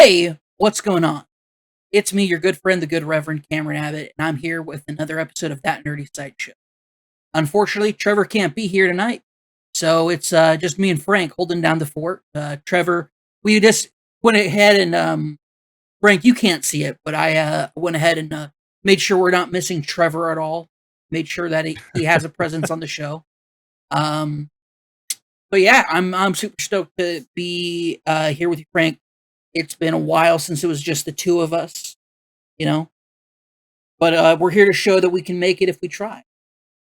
Hey, what's going on? It's me, your good friend, the good Reverend Cameron Abbott, and I'm here with another episode of That Nerdy Side Show. Unfortunately, Trevor can't be here tonight, so it's just me and Frank holding down the fort. Trevor, we just went ahead and Frank, you can't see it, but I went ahead and made sure we're not missing Trevor at all. Made sure that he has a presence on the show. Um, but yeah, I'm super stoked to be here with you, Frank. It's been a while since it was just the two of us, you know. But we're here to show that we can make it if we try.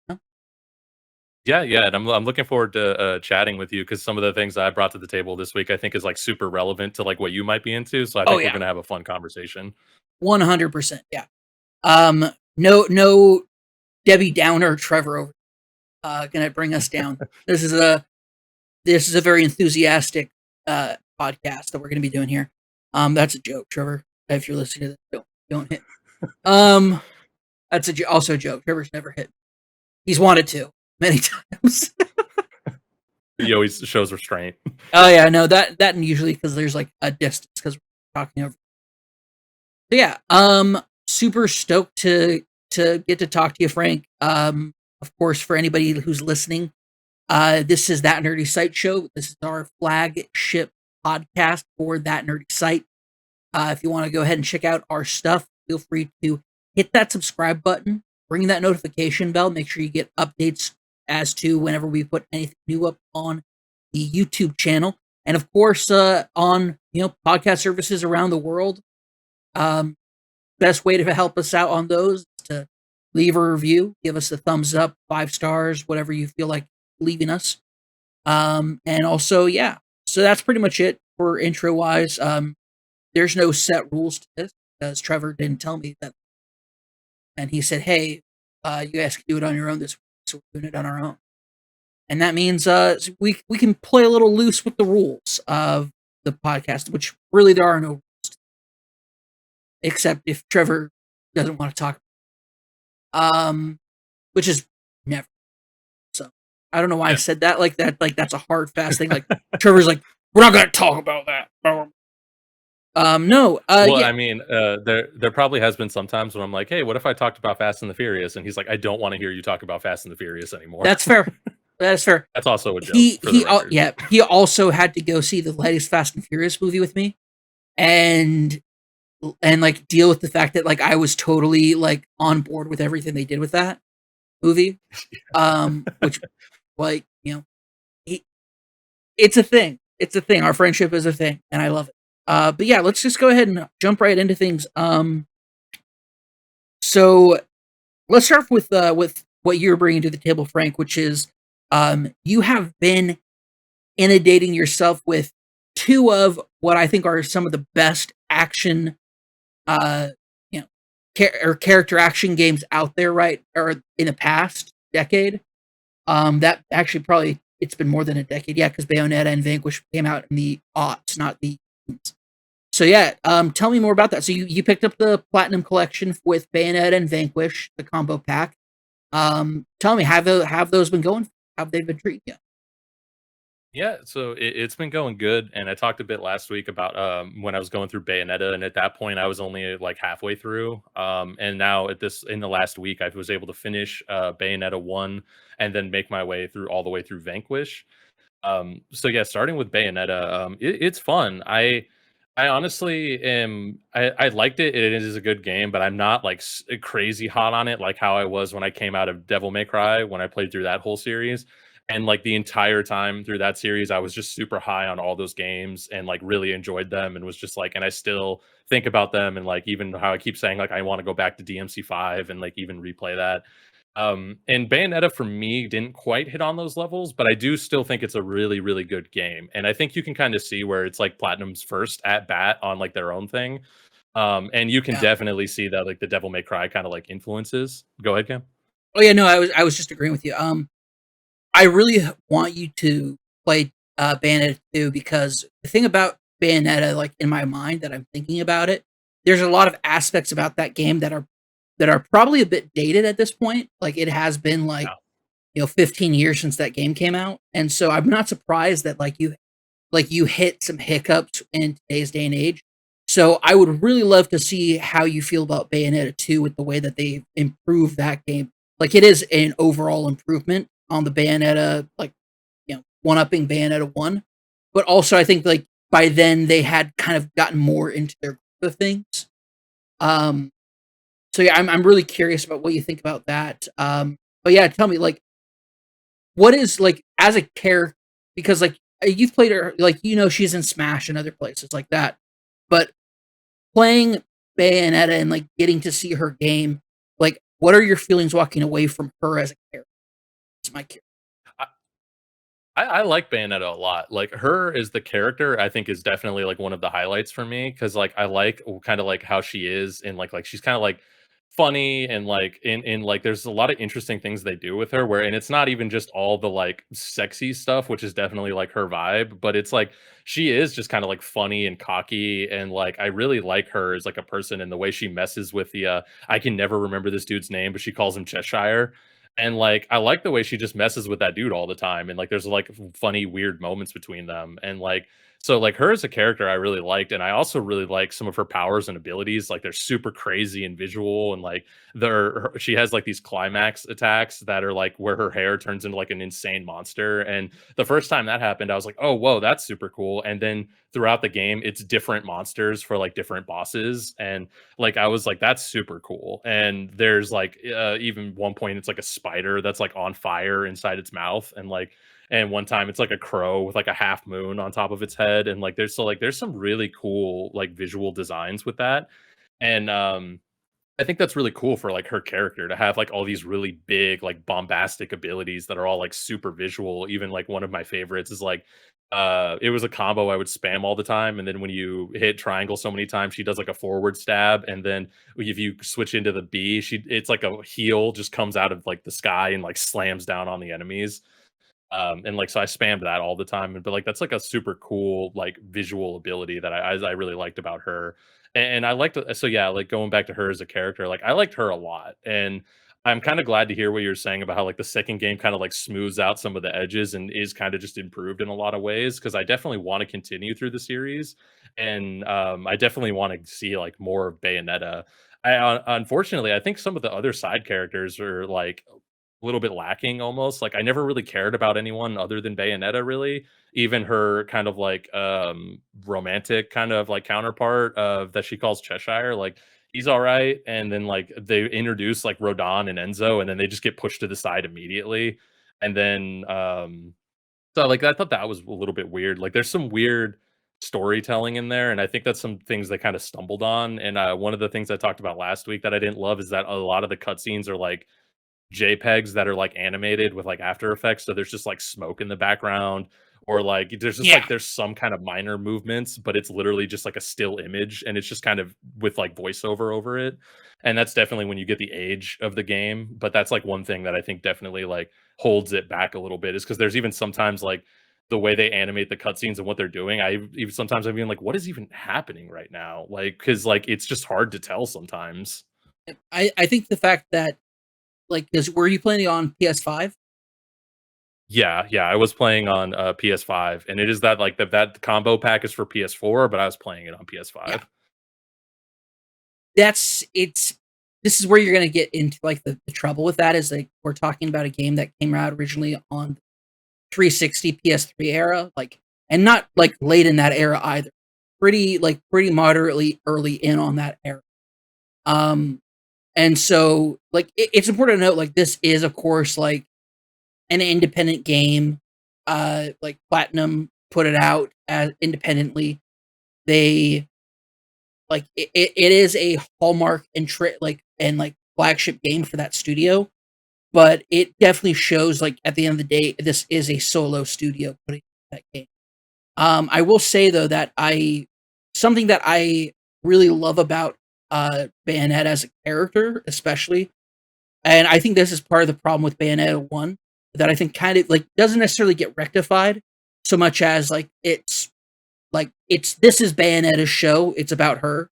You know? Yeah, and I'm looking forward to chatting with you because some of the things that I brought to the table this week I think is like super relevant to like what you might be into. So I Oh think we're yeah, gonna have a fun conversation. 100%. Yeah. No, Debbie Downer, Trevor over. Gonna bring us down. This is a very enthusiastic podcast that we're gonna be doing here. That's a joke, Trevor. If you're listening to this, don't hit. Um, that's also a joke. Trevor's never hit. He's wanted to many times. He always shows restraint. Oh yeah, no, that usually because there's like a distance because we're talking over. So yeah, super stoked to get to talk to you, Frank. Of course, for anybody who's listening, this is That Nerdy Site Show. This is our flagship podcast for That Nerdy Site. If you want to go ahead and check out our stuff, feel free to hit that subscribe button, ring that notification bell, make sure you get updates as to whenever we put anything new up on the YouTube channel, and of course, on podcast services around the world. Um, Best way to help us out on those is to leave a review, give us a thumbs up, 5 stars, whatever you feel like leaving us. And also, yeah, so that's pretty much it for intro wise. There's no set rules to this because Trevor didn't tell me that, and he said, "Hey, you guys can do it on your own this week," so we're doing it on our own. And that means we can play a little loose with the rules of the podcast, which really there are no rules, except if Trevor doesn't want to talk, which is never. So I don't know why I said that like that. Like that's a hard fast thing. Like Trevor's like, we're not gonna talk about that. No. Well, Yeah, I mean, there probably has been some times when I'm like, hey, what if I talked about Fast and the Furious? And he's like, I don't want to hear you talk about Fast and the Furious anymore. that's fair. That's fair. That's also a joke for the record. Yeah, he also had to go see the latest Fast and Furious movie with me, and like deal with the fact that like I was totally like on board with everything they did with that movie. Which like he, it's a thing. It's a thing. Our friendship is a thing, and I love it. But yeah, let's just go ahead and jump right into things. So let's start with what you're bringing to the table, Frank, which is you have been inundating yourself with two of what I think are some of the best action, uh, or character action games out there, right? Or in the past decade. That actually probably it's been more than a decade, yeah, because Bayonetta and Vanquish came out in the aughts, not the. So yeah, tell me more about that. So you picked up the Platinum Collection with Bayonetta and Vanquish, the combo pack. Tell me, have those been going? Have they been treating you? Yeah, so it's been going good, and I talked a bit last week about when I was going through Bayonetta, and at that point I was only like halfway through. And now in the last week I was able to finish Bayonetta 1 and then make my way through all the way through Vanquish. So yeah, starting with Bayonetta, it's fun. I honestly am. I liked it. It is a good game, but I'm not like crazy hot on it like how I was when I came out of Devil May Cry when I played through that whole series. And like the entire time through that series, I was just super high on all those games and like really enjoyed them and was just like, and I still think about them and like even how I keep saying like I want to go back to DMC5 and like even replay that. And Bayonetta for me didn't quite hit on those levels, but I do still think it's a really, really good game. And I think you can kind of see where it's like Platinum's first at bat on like their own thing. And you can Yeah. definitely see that like the Devil May Cry kind of like influences. Go ahead, Cam. Oh yeah, no, I was just agreeing with you. I really want you to play Bayonetta 2 because the thing about Bayonetta, like in my mind, that I'm thinking about it, there's a lot of aspects about that game that are probably a bit dated at this point. Like it has been like Yeah. 15 years since that game came out, and so I'm not surprised that like you hit some hiccups in today's day and age. So I would really love to see how you feel about Bayonetta 2 with the way that they improved that game. Like it is an overall improvement on the Bayonetta, like one upping Bayonetta 1. But also I think like by then they had kind of gotten more into their group of things. Um so yeah, I'm really curious about what you think about that. But yeah, tell me like what is like as a character because like you've played her like she's in Smash and other places like that. But playing Bayonetta and like getting to see her game, like what are your feelings walking away from her as a character? It's my curiosity. I like Bayonetta a lot. Like her as the character, I think is definitely like one of the highlights for me because like I like kind of like how she is and like she's kind of like funny and like in like there's a lot of interesting things they do with her where and it's not even just all the like sexy stuff which is definitely like her vibe but it's like she is just kind of like funny and cocky and like I really like her as like a person and the way she messes with the I can never remember this dude's name but she calls him Cheshire and, like, I like the way she just messes with that dude all the time, and, like, there's, like, funny, weird moments between them, and, like so, like, her as a character I really liked, and I also really like some of her powers and abilities, like, they're super crazy and visual, and, like, she has, like, these climax attacks that are, like, where her hair turns into, like, an insane monster, and the first time that happened, I was like, "Oh, whoa, that's super cool," and then throughout the game, it's different monsters for, like, different bosses, and like I was like, that's super cool. And there's like even one point it's like a spider that's like on fire inside its mouth, and like and one time it's like a crow with like a half moon on top of its head, and like there's some really cool like visual designs with that. And I think that's really cool for, like, her character to have, like, all these really big, like, bombastic abilities that are all, like, super visual. Even, like, one of my favorites is, like, it was a combo I would spam all the time, and then when you hit triangle so many times, she does, like, a forward stab, and then if you switch into the B, it's like a heel just comes out of, like, the sky and, like, slams down on the enemies. And like, so I spammed that all the time, but like, that's like a super cool, like visual ability that I really liked about her. And I liked, so yeah, like going back to her as a character, like I liked her a lot. And I'm kind of glad to hear what you're saying about how like the second game kind of like smooths out some of the edges and is kind of just improved in a lot of ways. Cause I definitely want to continue through the series. And I definitely want to see like more of Bayonetta. Unfortunately, I think some of the other side characters are like a little bit lacking almost. Like I never really cared about anyone other than Bayonetta really. Even her kind of like romantic kind of like counterpart that she calls Cheshire, like he's all right. And then like they introduce like Rodon and Enzo and then they just get pushed to the side immediately. And then so like I thought that was a little bit weird. Like there's some weird storytelling in there and I think that's some things they kind of stumbled on. And one of the things I talked about last week that I didn't love is that a lot of the cutscenes are like JPEGs that are, like, animated with, like, After Effects, so there's just, like, smoke in the background, or, like, there's just, Yeah, like there's some kind of minor movements, but it's literally just, like, a still image, and it's just kind of with, like, voiceover over it, and that's definitely when you get the age of the game, but that's, like, one thing that I think definitely, like, holds it back a little bit is because there's even sometimes, like, the way they animate the cutscenes and what they're doing, I even sometimes I'm even like, "What is even happening right now?" Like, because like, it's just hard to tell sometimes. I think the fact that like is were you playing it on PS5? Yeah, yeah, I was playing on, PS5, and it is that, like, that combo pack is for PS4, but I was playing it on Yeah, PS5. that's it's. This is where you're gonna get into like the trouble with that is like we're talking about a game that came out originally on 360 PS3 era, like, and not like late in that era either. Pretty moderately early in on that era. Um, and so like it's important to note like this is of course like an independent game. Like Platinum put it out as independently. They like it is a hallmark and and like flagship game for that studio, but it definitely shows like at the end of the day this is a solo studio putting out that game. I will say though that I something that I really love about Bayonetta as a character, especially, and I think this is part of the problem with Bayonetta 1 that I think kind of like doesn't necessarily get rectified so much as like it's this is Bayonetta's show, it's about her,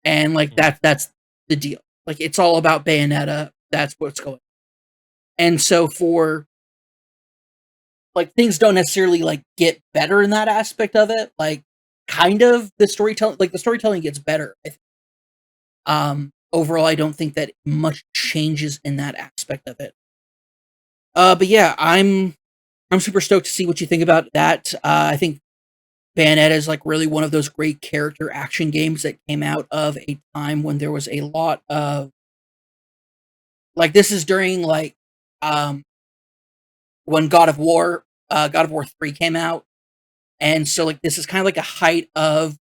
and like Mhm. that's the deal. Like it's all about Bayonetta, that's what's going. And so for like things don't necessarily like get better in that aspect of it. Like kind of the storytelling, like the storytelling gets better. Overall, I don't think that much changes in that aspect of it. But yeah, I'm super stoked to see what you think about that. I think Bayonetta is like really one of those great character action games that came out of a time when there was a lot of like this is during like um when God of War 3 came out. And so like this is kind of like a height of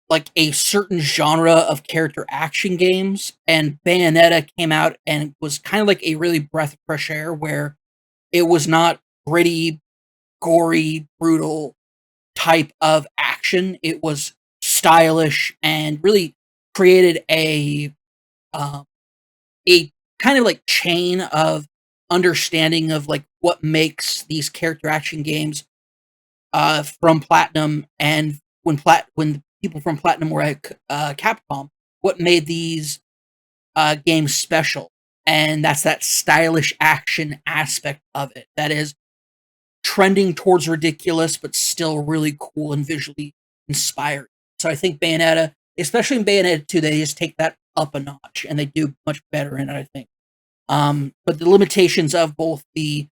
like a certain genre of character action games, and Bayonetta came out and was kind of like a really breath of fresh air where it was not gritty, gory, brutal type of action. It was stylish and really created um, a kind of like chain of understanding of like what makes these character action games from Platinum, and when the people from Platinum were at Capcom, what made these games special, and that's that stylish action aspect of it. That is trending towards ridiculous, but still really cool and visually inspiring. So I think Bayonetta, especially in Bayonetta 2, they just take that up a notch, and they do much better in it, I think. But the limitations of both the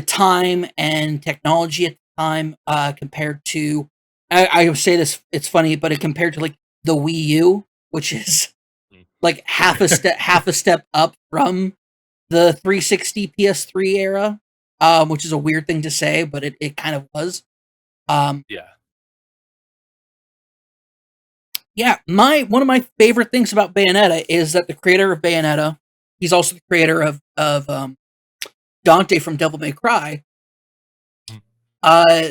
time and technology at the time compared to I would say this, it's funny, but it compared to like the Wii U, which is Mm. like half a step up from the 360 PS3 era, which is a weird thing to say, but it kind of was. Um, Yeah. yeah, my one of my favorite things about Bayonetta is that the creator of Bayonetta, he's also the creator of Dante from Devil May Cry. Mm. Uh,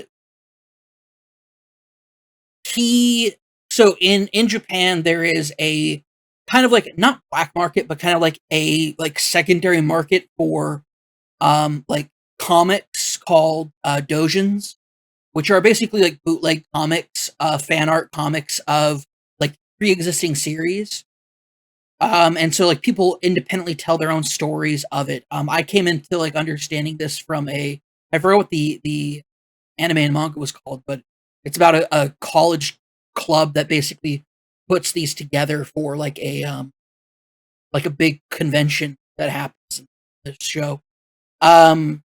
he so in Japan there is a kind of like not black market, but kind of like a like secondary market for like comics called dojins, which are basically like bootleg comics, fan art comics of like pre-existing series. And so like people independently tell their own stories of it. I came into like understanding this from I forgot what the anime and manga was called, but it's about a college club that basically puts these together for like a big convention that happens in this show. Um,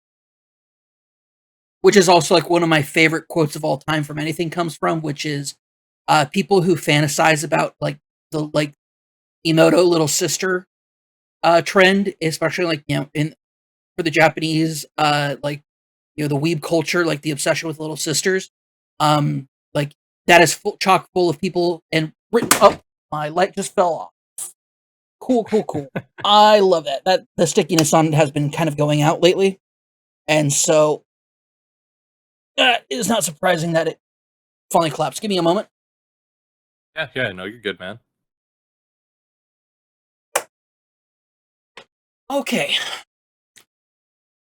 which is also like one of my favorite quotes of all time from anything comes from, which is people who fantasize about like the like Emoto little sister trend, especially like in for the Japanese like the weeb culture, like the obsession with little sisters. Like that is chock full of people and written up. My light just fell off. Cool, cool, cool. I love that. That the stickiness on it has been kind of going out lately, and so it is not surprising that it finally collapsed. Give me a moment. Yeah, yeah, no, you're good, man. Okay,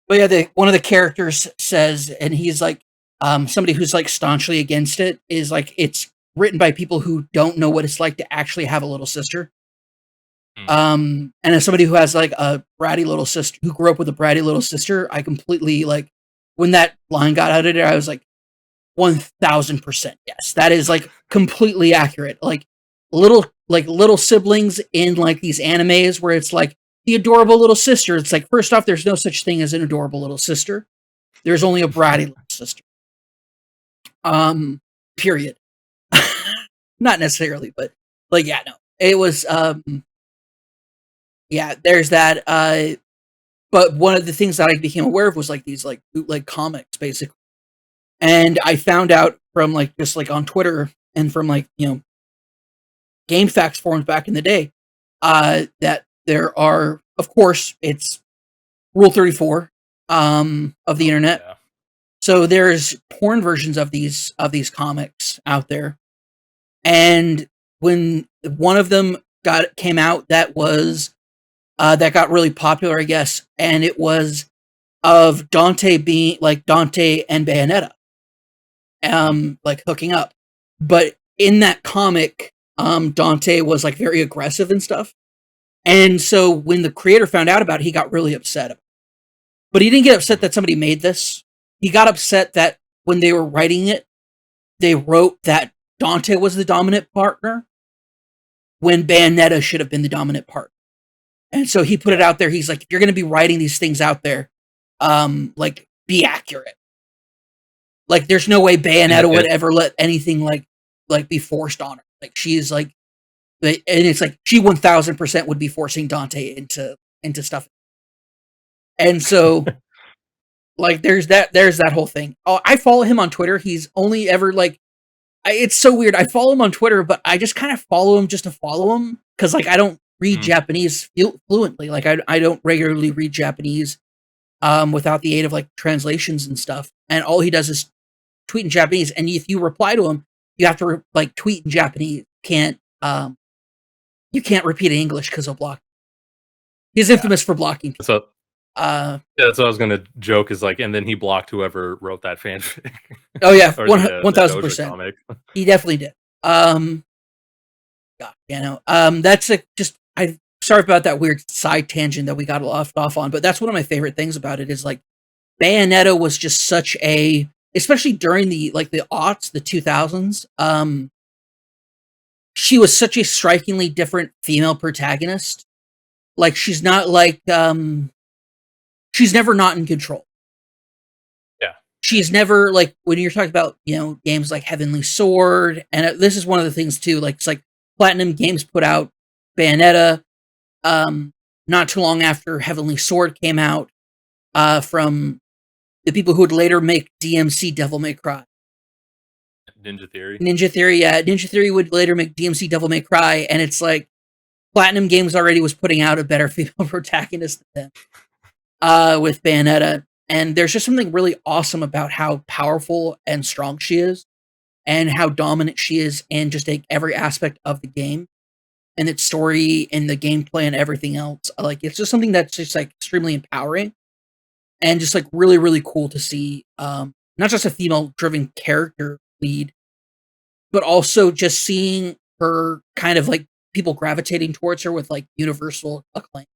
but yeah, one of the characters says, and he's like, somebody who's like staunchly against it is like it's written by people who don't know what it's like to actually have a little sister. Mm. And as somebody who has like a bratty little sister who grew up with a bratty little sister, I completely like when that line got out of there, I was like 1000% yes. That is like completely accurate. Like little siblings in like these animes where it's like the adorable little sister. It's like first off, there's no such thing as an adorable little sister. There's only a bratty little sister. Period. Not necessarily, but like yeah, no. It was yeah, there's that but one of the things that I became aware of was like these like bootleg comics basically. And I found out from like just like on Twitter and from like, Game Facts forums back in the day, that there are, of course, it's Rule 34 of the internet. Yeah. So there's porn versions of these comics out there. And when one of them came out that got really popular, I guess, and it was of Dante being like Dante and Bayonetta, Mm. like hooking up. But in that comic, Dante was like very aggressive and stuff. And so when the creator found out about it, he got really upset. But he didn't get upset Mm. that somebody made this. He got upset that when they were writing it, they wrote that Dante was the dominant partner when Bayonetta should have been the dominant partner. And so he put it Yeah. out there. He's like, if you're going to be writing these things out there, like be accurate. Like there's no way Bayonetta would And ever let anything like be forced on her. Like she's like, and it's like she 1000% would be forcing Dante into stuff. And so like there's that whole thing. Oh, I follow him on Twitter. He's only ever like it's so weird. I follow him on Twitter, but I just kind of follow him just to follow him because like I don't read mm, Japanese fluently. Like I don't regularly read Japanese without the aid of like translations and stuff. And all he does is tweet in Japanese. And if you reply to him, you have to like tweet in Japanese. You can't repeat in English because he'll block. He's yeah. infamous for blocking. So Uh, yeah, that's what I was gonna joke is like, and then he blocked whoever wrote that fanfic oh yeah, or one the thousand Doja percent. comic. He definitely did. God, you know, that's just I. Sorry about that weird side tangent that we got left off on, but that's one of my favorite things about it is like Bayonetta was just such a, especially during the like the aughts, the 2000s. She was such a strikingly different female protagonist. Like she's not like she's never not in control. Yeah. She's never like when you're talking about games like Heavenly Sword, and this is one of the things too. Like it's like Platinum Games put out Bayonetta, not too long after Heavenly Sword came out, from the people who would later make DMC Devil May Cry. Ninja Theory. Ninja Theory, yeah, Ninja Theory would later make DMC Devil May Cry, and it's like Platinum Games already was putting out a better female protagonist than them, with Bayonetta. And there's just something really awesome about how powerful and strong she is, and how dominant she is in just like every aspect of the game, and its story and the gameplay and everything else. Like it's just something that's just like extremely empowering and just like really really cool to see. Not just a female driven character lead, but also just seeing her kind of like people gravitating towards her with like universal acclaim.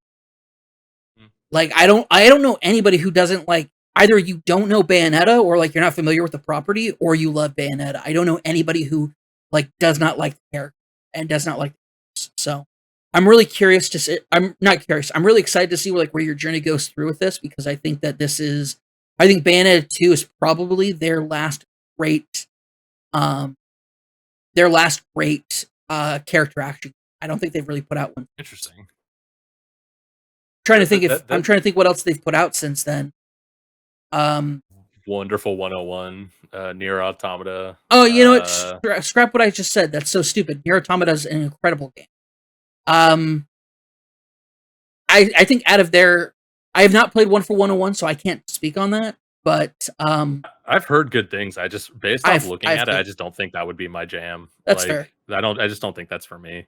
Mm. Like I don't know anybody who doesn't like, either you don't know Bayonetta or like you're not familiar with the property or you love Bayonetta. I don't know anybody who like does not like the character and does not like the so I'm really curious to see, I'm not curious. I'm really excited to see where your journey goes through with this, because I think that I think Bayonetta 2 is probably great um their last great character action. I don't think they've really put out one. Interesting. Trying to That, think that, if that, I'm that trying to think what else they've put out since then. Wonderful 101, Near Automata. Oh, you know what? Scrap what I just said. That's so stupid. Nier Automata is an incredible game. Um, I think out of their, I have not played 141, so I can't speak on that. But I've heard good things. I just, based off looking I've at it, I played. just don't think that would be my jam. That's fair. Like, I just don't think that's for me.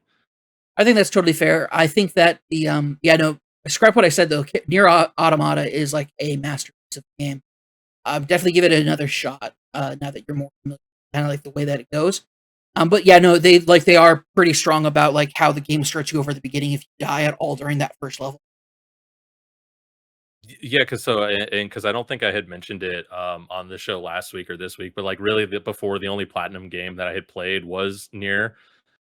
I think that's totally fair. I think that the yeah, no, scrap what I said though. Nier Automata is like a masterpiece of the game. Definitely give it another shot. Now that you're more familiar, kind of like the way that it goes. But yeah, no, they are pretty strong about like how the game starts you over at the beginning if you die at all during that first level. Yeah, because I don't think I had mentioned it on the show last week or this week, but like really before, the only platinum game that I had played was Near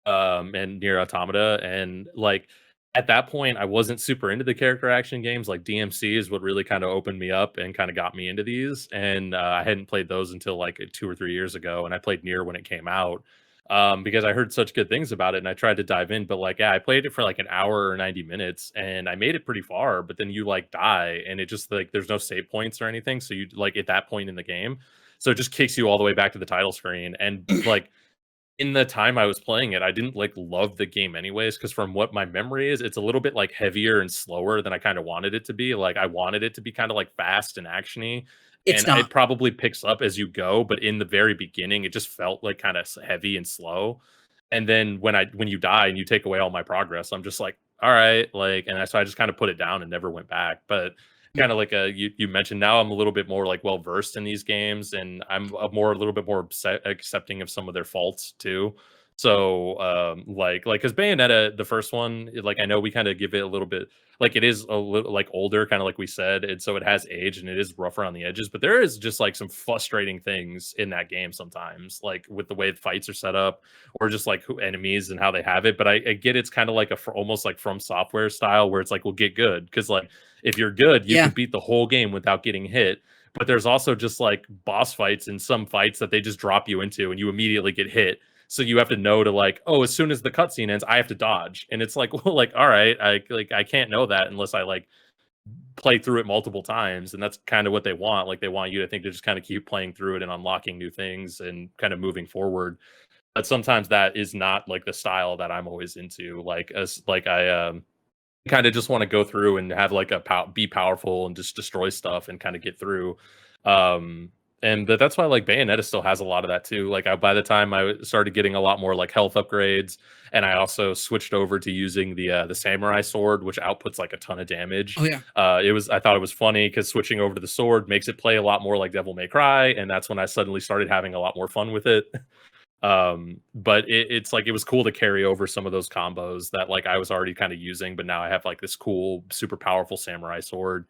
and Near Automata, and like at that point I wasn't super into the character action games. Like DMC is what really kind of opened me up and kind of got me into these, and I hadn't played those until like 2 or 3 years ago, and I played Near when it came out because I heard such good things about it, and I tried to dive in. But like, yeah, I played it for like an hour or 90 minutes, and I made it pretty far, but then you like die, and it just like there's no save points or anything, so you like at that point in the game, so it just kicks you all the way back to the title screen. And like in the time I was playing it, I didn't like love the game anyways, because from what my memory is, it's a little bit like heavier and slower than I kind of wanted it to be. Like I wanted it to be kind of like fast and actiony, It's and not. it probably picks up as you go, but in the very beginning, it just felt like kind of heavy and slow. And then when you die and you take away all my progress, I'm just like, all right, like, so I just kind of put it down and never went back. But Yeah. kind of like you mentioned, now I'm a little bit more like well versed in these games, and I'm a little bit more accepting of some of their faults too. So, like, because Bayonetta, the first one, like I know we kind of give it a little bit, like it is a little like older, kind of like we said, and so it has age and it is rougher on the edges. But there is just like some frustrating things in that game sometimes, like with the way the fights are set up, or just like who enemies and how they have it. But I get it's kind of like almost like From Software style, where it's like, well, get good, because like if you're good, you Yeah, can beat the whole game without getting hit. But there's also just like boss fights and some fights that they just drop you into and you immediately get hit, so you have to know to like, oh, as soon as the cutscene ends, I have to dodge. And it's like, well, like, all right, I can't know that unless I like play through it multiple times. And that's kind of what they want. Like they want you to think to just kind of keep playing through it and unlocking new things and kind of moving forward. But sometimes that is not like the style that I'm always into. Like as like I kind of just want to go through and have like be powerful and just destroy stuff and kind of get through. Um, and that's why like Bayonetta still has a lot of that too. Like by the time I started getting a lot more like health upgrades, and I also switched over to using the samurai sword, which outputs like a ton of damage. oh yeah, I thought it was funny because switching over to the sword makes it play a lot more like Devil May Cry, and that's when I suddenly started having a lot more fun with it. But it's like it was cool to carry over some of those combos that like I was already kind of using, but now I have like this cool, super powerful samurai sword.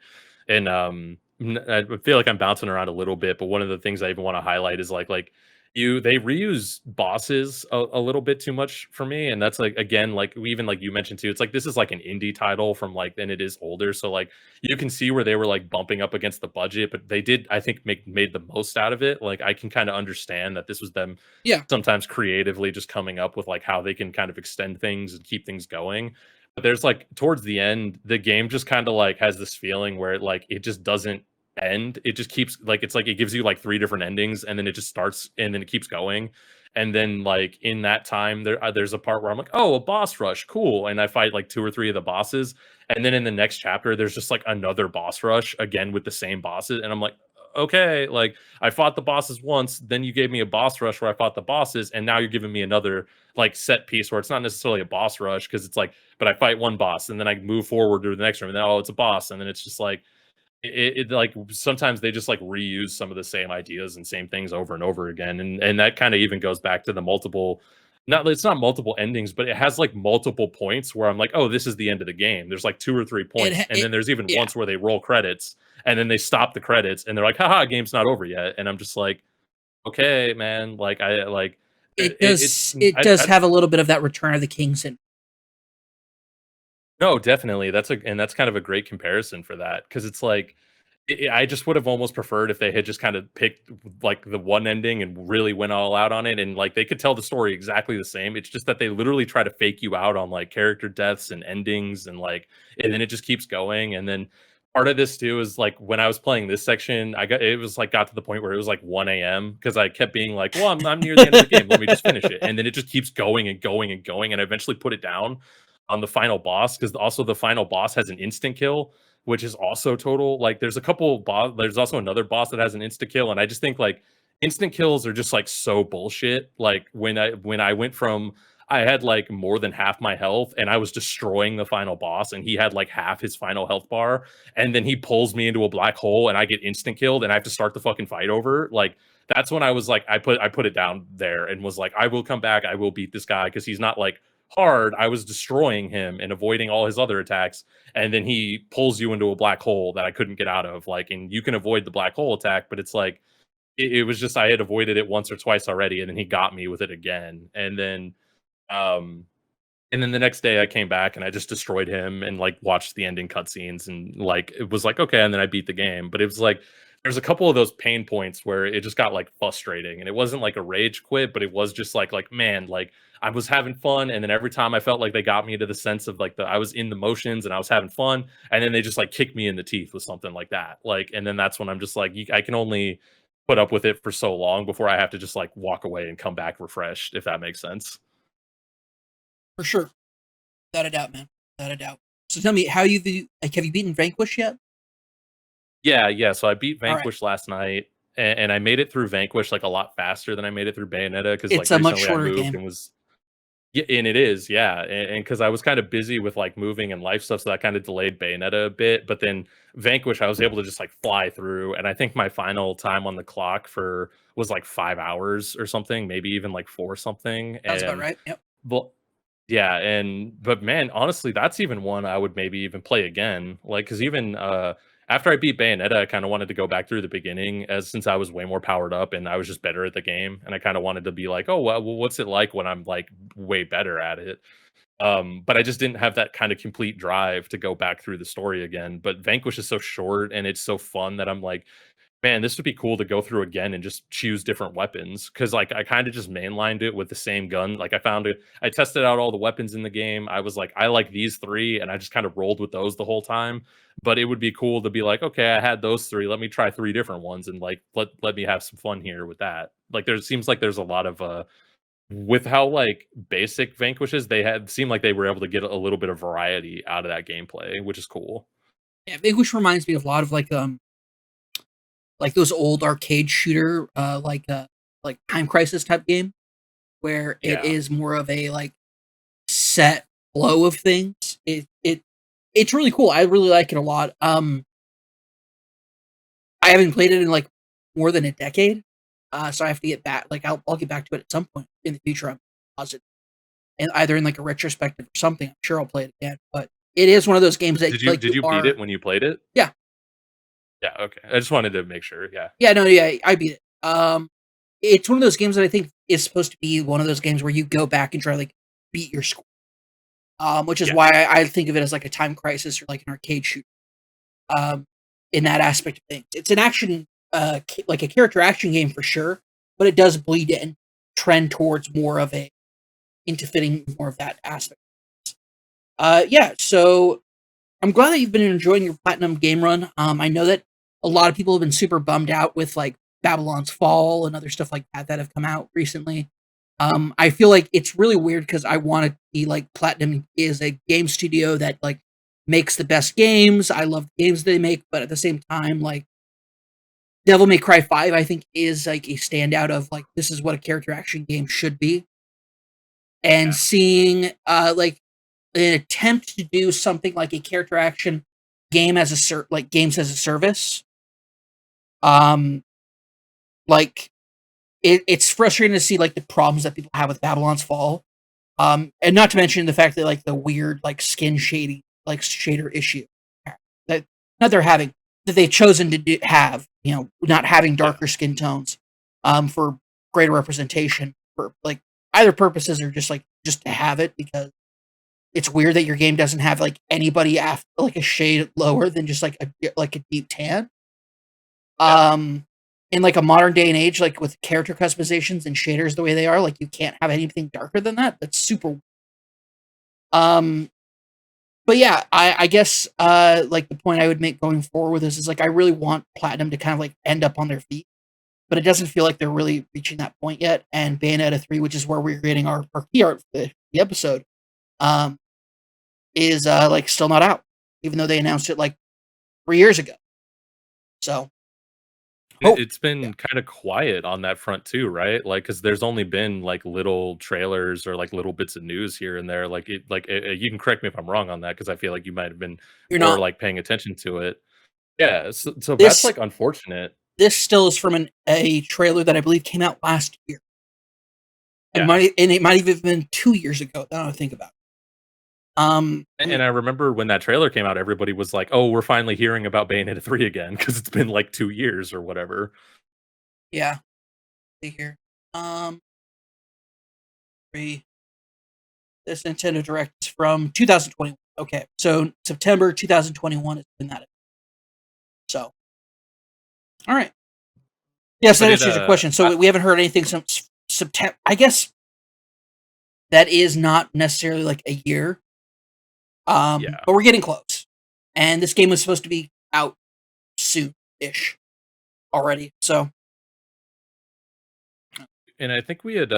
And I feel like I'm bouncing around a little bit, but one of the things I even want to highlight is like they reuse bosses a little bit too much for me, and that's like again like we even like you mentioned too. It's like this is like an indie title from like, and it is older, so like you can see where they were like bumping up against the budget, but they did, I think, made the most out of it. Like I can kind of understand that this was them yeah. sometimes creatively just coming up with like how they can kind of extend things and keep things going. But there's like towards the end, the game just kind of like has this feeling where it just doesn't end. It just keeps like it's like it gives you like three different endings and then it just starts and then it keeps going. And then like in that time there's a part where I'm like, "Oh, a boss rush, cool." And I fight like two or three of the bosses. And then in the next chapter there's just like another boss rush again with the same bosses and I'm like, "Okay, like I fought the bosses once, then you gave me a boss rush where I fought the bosses, and now you're giving me another like set piece where it's not necessarily a boss rush because it's like, but I fight one boss and then I move forward to the next room, and then oh, it's a boss, and then it's just like like sometimes they just like reuse some of the same ideas and same things over and over again, and that kind of even goes back to the multiple. Not it's not multiple endings, but it has like multiple points where I'm like, oh, this is the end of the game. There's like two or three points, and then there's even Yeah. once where they roll credits and then they stop the credits and they're like, haha, game's not over yet. And I'm just like, okay, man, like I like it's It does have a little bit of that Return of the King syndrome. no, definitely. That's kind of a great comparison for that because it's like I just would have almost preferred if they had just kind of picked like the one ending and really went all out on it, and like they could tell the story exactly the same. It's just that they literally try to fake you out on like character deaths and endings, and like, and then it just keeps going. And then part of this too is like when I was playing this section, it was like got to the point where it was like 1 a.m. because I kept being like, well, I'm near the end of the game. Let me just finish it. And then it just keeps going and going and going. And I eventually put it down on the final boss because also the final boss has an instant kill, which is also total like there's a couple boss, there's also another boss that has an instant kill, and I just think like instant kills are just like so bullshit. Like when I went from I had like more than half my health and I was destroying the final boss and he had like half his final health bar, and then he pulls me into a black hole and I get instant killed and I have to start the fucking fight over. Like that's when I was like I put it down there and was like, I will come back, I will beat this guy because he's not like hard. I was destroying him and avoiding all his other attacks, and then he pulls you into a black hole that I couldn't get out of. Like, and you can avoid the black hole attack, but it's like it was just I had avoided it once or twice already, and then he got me with it again. Um and then the next day I came back and I just destroyed him and like watched the ending cutscenes and like it was like okay, and then I beat the game. But it was like there's a couple of those pain points where it just got like frustrating, and it wasn't like a rage quit, but it was just like man, like I was having fun, and then every time I felt like they got me to the sense of like the I was in the motions and I was having fun, and then they just like kicked me in the teeth with something like that. Like, and then that's when I'm just like I can only put up with it for so long before I have to just like walk away and come back refreshed, if that makes sense. For sure. Without a doubt, man. Without a doubt. So tell me, how like, have you beaten Vanquish yet? Yeah, yeah, so I beat All right. Vanquish last night, and I made it through Vanquish, like, a lot faster than I made it through Bayonetta because It's like, a much recently I shorter moved game. and was Yeah, and it is, yeah, and because I was kinda busy with, like, moving and life stuff, so that kinda delayed Bayonetta a bit, but then Vanquish, I was able to just, like, fly through, and I think my final time on the clock for was, like, 5 hours or something, maybe even, like, 4 something, Sounds about and right. Yep. well yeah, but man, honestly, that's even one I would maybe even play again, like, because even, after I beat Bayonetta, I kinda wanted to go back through the beginning as since I was way more powered up and I was just better at the game, and I kinda wanted to be like, "Oh, well, what's it like when I'm, like, way better at it?" But I just didn't have that kind of complete drive to go back through the story again, but Vanquish is so short and it's so fun that I'm like, man, this would be cool to go through again and just choose different weapons. Cause like I kind of just mainlined it with the same gun. Like I found it, I tested out all the weapons in the game. I was like, I like these three, and I just kind of rolled with those the whole time. But it would be cool to be like, okay, I had those three. Let me try three different ones and like let me have some fun here with that. Like there seems like there's a lot of with how like basic Vanquishes they had seemed like they were able to get a little bit of variety out of that gameplay, which is cool. Yeah, Vanquish reminds me of a lot of like those old arcade shooter like Time Crisis type game where it Yeah. is more of a like set flow of things. It's really cool. I really like it a lot. I haven't played it in like more than a decade, so I have to get back. Like I'll get back to it at some point in the future. I'm positive, and either in like a retrospective or something. I'm sure I'll play it again. But it is one of those games that like Did you you beat are. it when you played it? Yeah, Yeah, okay. I just wanted to make sure. Yeah. yeah, no, yeah, I beat it. It's one of those games that I think is supposed to be one of those games where you go back and try to like beat your score. Which is Yeah. why I think of it as like a time crisis or like an arcade shooter. Um, in that aspect of things, it's an action, like a character action game for sure, but it does bleed in, trend towards more of a into fitting more of that aspect. Yeah. So I'm glad that you've been enjoying your platinum game run. I know that a lot of people have been super bummed out with like Babylon's Fall and other stuff like that that have come out recently. I feel like it's really weird because I want to be like Platinum is a game studio that like makes the best games. I love the games they make, but at the same time, like Devil May Cry 5, I think is like a standout of like this is what a character action game should be. And Yeah. seeing like an attempt to do something like a character action game as like games as a service. Um like it's frustrating to see like the problems that people have with Babylon's Fall. And not to mention the fact that like the weird like skin shady like shader issue that not they're having that they've chosen to have, not having Yeah. darker skin tones, for greater representation for like either purposes or just to have it because it's weird that your game doesn't have like anybody after like a shade lower than just like a deep tan. Yeah. Um, in like a modern day and age, like with character customizations and shaders the way they are, like you can't have anything darker than that. That's super. Um, but yeah, I guess like the point I would make going forward with this is like I really want Platinum to kind of like end up on their feet, but it doesn't feel like they're really reaching that point yet. And Bayonetta 3, which is where we're getting our key art for the episode, um, is like still not out, even though they announced it like 3 years ago. So hope It's yeah. been kind of quiet on that front too, right? Like, because there's only been like little trailers or like little bits of news here and there. You can correct me if I'm wrong on that because I feel like you might have been You're more not. like paying attention to it. Yeah, so that's This like unfortunate. this still is from a trailer that I believe came out last year. Yeah. And it might have been 2 years ago. Now I think about it. I And mean, I remember when that trailer came out, everybody was like, "Oh, we're finally hearing about Bayonetta 3 again," because it's been like 2 years or whatever. yeah. See here. Um, three. This Nintendo Direct is from 2021. Okay, so September 2021 is when that is. So, all right. Yes, that But it, answers your question. I So we haven't heard anything since September. I guess that is not necessarily like a year. yeah. But we're getting close. And this game was supposed to be out soon-ish already. So, And I think we had,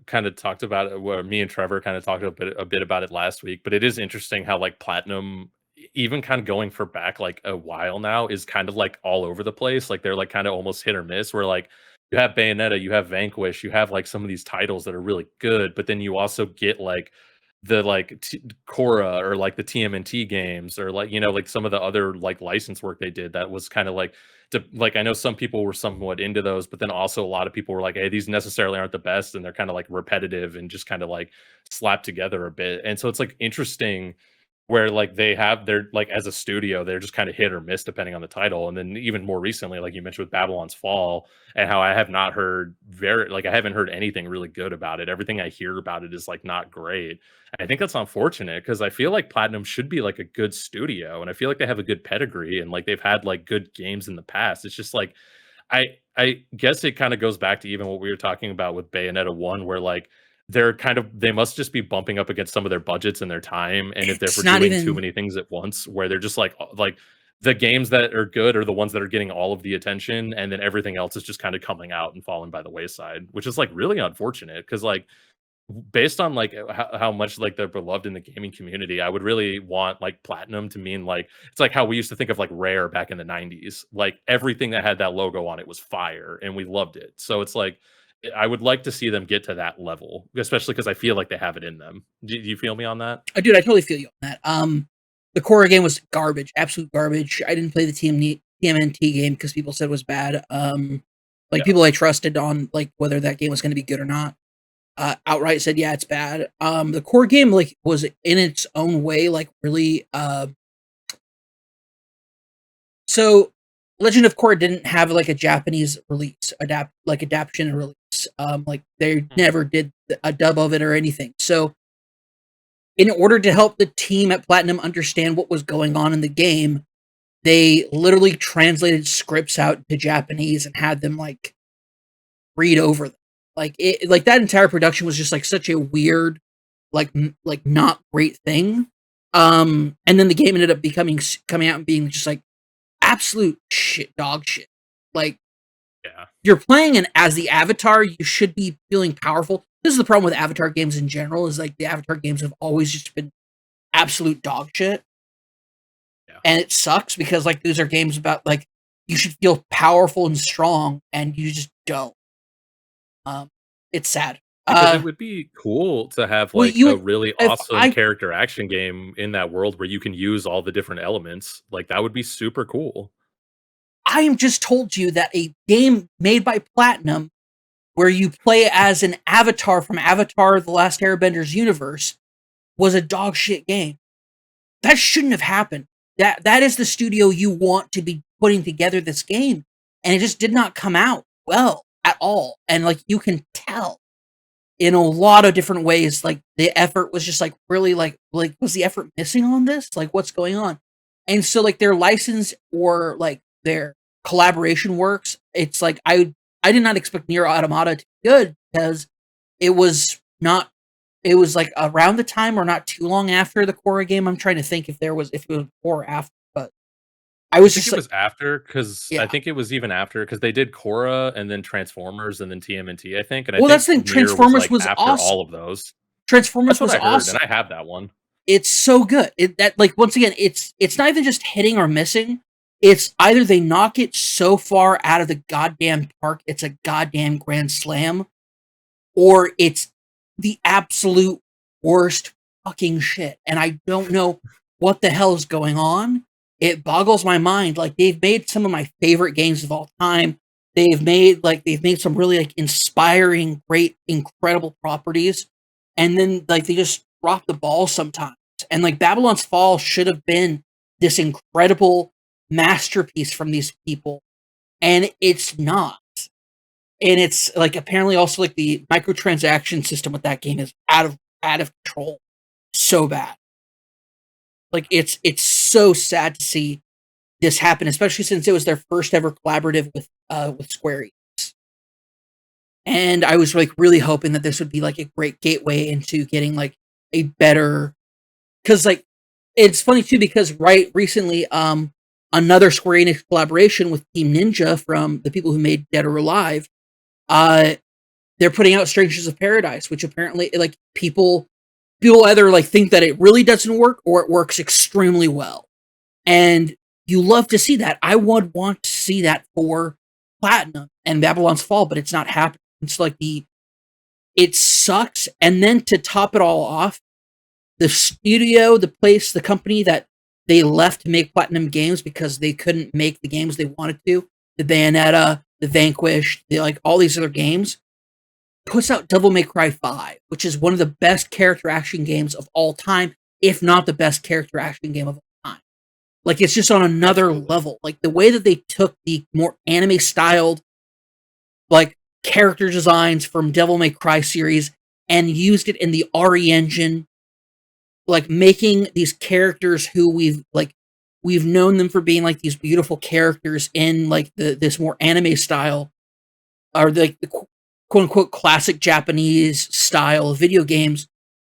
kinda talked about it where me and Trevor kinda talked a bit about it last week, but it is interesting how, like, Platinum, even kinda going for back, like, a while now is kind of, like, all over the place, like, they're, like, kinda almost hit or miss, where, like, you have Bayonetta, you have Vanquish, you have, like, some of these titles that are really good, but then you also get, like, the, like, Korra or, like, the TMNT games or, like, like, some of the other, like, license work they did that was kinda like, I know some people were somewhat into those, but then also a lot of people were like, "Hey, these necessarily aren't the best," and they're kinda, like, repetitive and just kinda, like, slapped together a bit, and so it's, like, interesting where, like, they're like, as a studio, they're just kinda hit or miss depending on the title, and then even more recently, like you mentioned with Babylon's Fall, and how I have not heard I haven't heard anything really good about it. Everything I hear about it is, like, not great. I think that's unfortunate because I feel like Platinum should be, like, a good studio, and I feel like they have a good pedigree, and, like, they've had, like, good games in the past. It's just, like, I guess it kinda goes back to even what we were talking about with Bayonetta 1, where, like, they must just be bumping up against some of their budgets and their time, and if they're It's for not doing too even many things at once, where they're just like, the games that are good are the ones that are getting all of the attention, and then everything else is just kinda coming out and falling by the wayside, which is, like, really unfortunate because like, based on, like, how much, like, they're beloved in the gaming community, I would really want, like, platinum to mean, like it's like how we used to think of, like, Rare back in the '90s. Like, everything that had that logo on it was fire, and we loved it. So it's like, I would like to see them get to that level, especially because I feel like they have it in them. Do you feel me on that? dude, I totally feel you on that. The Korra game was garbage, absolute garbage. I didn't play the TMNT game because people said it was bad. Like Yeah. people I trusted on like whether that game was going to be good or not, outright said yeah, it's bad. The core game like was in its own way like really. So Legend of Korra didn't have like a Japanese release, adaptation and release. Like they Mhm. never did a dub of it or anything. So in order to help the team at Platinum understand what was going on in the game, they literally translated scripts out to Japanese and had them like read over them. Like that entire production was just like such a weird, like not great thing. And then the game ended up coming out and being just like absolute shit, dog shit. Like Yeah. you're playing and as the Avatar, you should be feeling powerful. This is the problem with Avatar games in general. Is like the Avatar games have always just been absolute dog shit. Yeah. And it sucks because like these are games about like you should feel powerful and strong and you just don't. Um it's sad. Because it would be cool to have, Well like, you a would really if awesome I character action game in that world where you can use all the different elements. Like, that would be super cool. I am just told you that a game made by Platinum where you play as an avatar from Avatar The Last Airbender's universe was a dog shit game. That shouldn't have happened. That is the studio you want to be putting together this game, and it just did not come out well at all. And like you can tell in a lot of different ways, like the effort was just like really like was the effort missing on this? Like what's going on? And so like their license or like their collaboration works. It's like I did not expect Nier Automata to be good because it was not it was like around the time or not too long after the Korra game. I'm trying to think if it was before or after, but I I was think just it like, was after because I yeah. think it was even after because they did Korra and then Transformers and then TMNT, I think, and I Well, that's think the thing. Nier was, Transformers like, was after awesome. all of those. That's Transformers what was I heard, and awesome. I have that one. It's so good. That like once again, it's not even just hitting or missing. It's either they knock it so far out of the goddamn park, it's a goddamn grand slam, or it's the absolute worst fucking shit. And I don't know what the hell is going on. It boggles my mind. Like they've made some of my favorite games of all time. They've made some really like inspiring, great, incredible properties. And then like they just drop the ball sometimes. And like Babylon's Fall should have been this incredible masterpiece from these people. And it's not. And it's like apparently also like the microtransaction system with that game is out of control. So bad. Like it's so sad to see this happen, especially since it was their first ever collaborative with Square Enix. And I was like really hoping that this would be like a great gateway into getting like a better because like it's funny too because right recently another Square Enix collaboration with Team Ninja from the people who made Dead or Alive uh they're putting out Strangers of Paradise, which apparently like people either like think that it really doesn't work or it works extremely well. And you love to see that. I would want to see that for Platinum and Babylon's Fall, but it's not happening. It's like it sucks. And then to top it all off, the studio, the place, the company that they left to make Platinum games because they couldn't make the games they wanted to, the Bayonetta, the Vanquish, like all these other games, puts out Devil May Cry 5, which is one of the best character action games of all time, if not the best character action game of all time. Like it's just on another Absolutely. level. Like the way that they took the more anime styled like character designs from Devil May Cry series and used it in the RE engine, like making these characters who we've known them for being like these beautiful characters in like this more anime style, or like the quote unquote classic Japanese style of video games,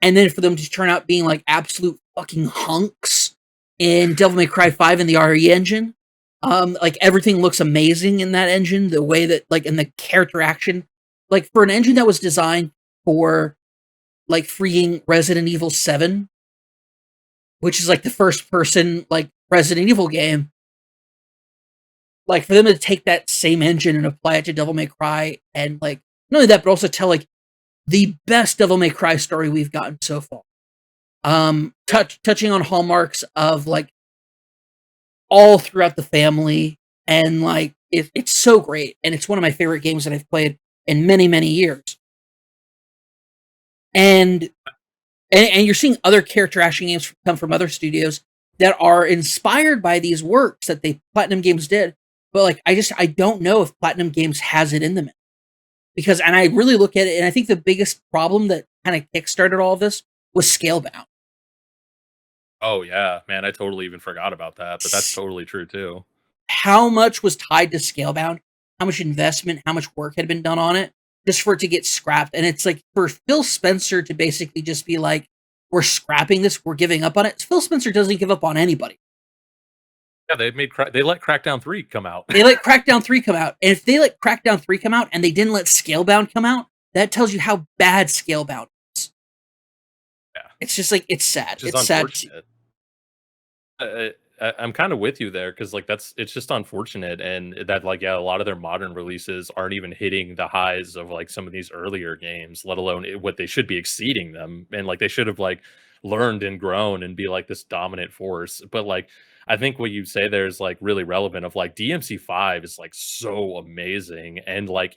and then for them to turn out being like absolute fucking hunks in Devil May Cry 5 in the RE engine. Like everything looks amazing in that engine, the way that like in the character action, like for an engine that was designed for like freeing Resident Evil 7, which is like the first person like Resident Evil game, like for them to take that same engine and apply it to Devil May Cry, and like not only that, but also tell like the best Devil May Cry story we've gotten so far. Touching on hallmarks of like all throughout the family, and like it's so great, and it's one of my favorite games that I've played in many years. And and you're seeing other character action games come from other studios that are inspired by these works that they Platinum Games did. But like I don't know if Platinum Games has it in them, because and I really look at it, and I think the biggest problem that kind of kickstarted all of this was Scalebound. Oh yeah, man, I totally even forgot about that, but that's totally true too. How much was tied to Scalebound? How much investment? How much work had been done on it just for it to get scrapped? And it's like for Phil Spencer to basically just be like, "We're scrapping this. We're giving up on it." Phil Spencer doesn't give up on anybody. Yeah, they let Crackdown 3 come out. They let Crackdown 3 come out. And if they let Crackdown 3 come out and they didn't let Scalebound come out, that tells you how bad Scalebound is. Yeah, It's just like, it's sad. which is It's sad. unfortunate. I'm kind of with you there because like it's just unfortunate, and that like yeah, a lot of their modern releases aren't even hitting the highs of like some of these earlier games, let alone what they should be exceeding them, and like they should have like learned and grown and be like this dominant force. But like I think what you say there is like really relevant. Of like DMC5 is like so amazing, and like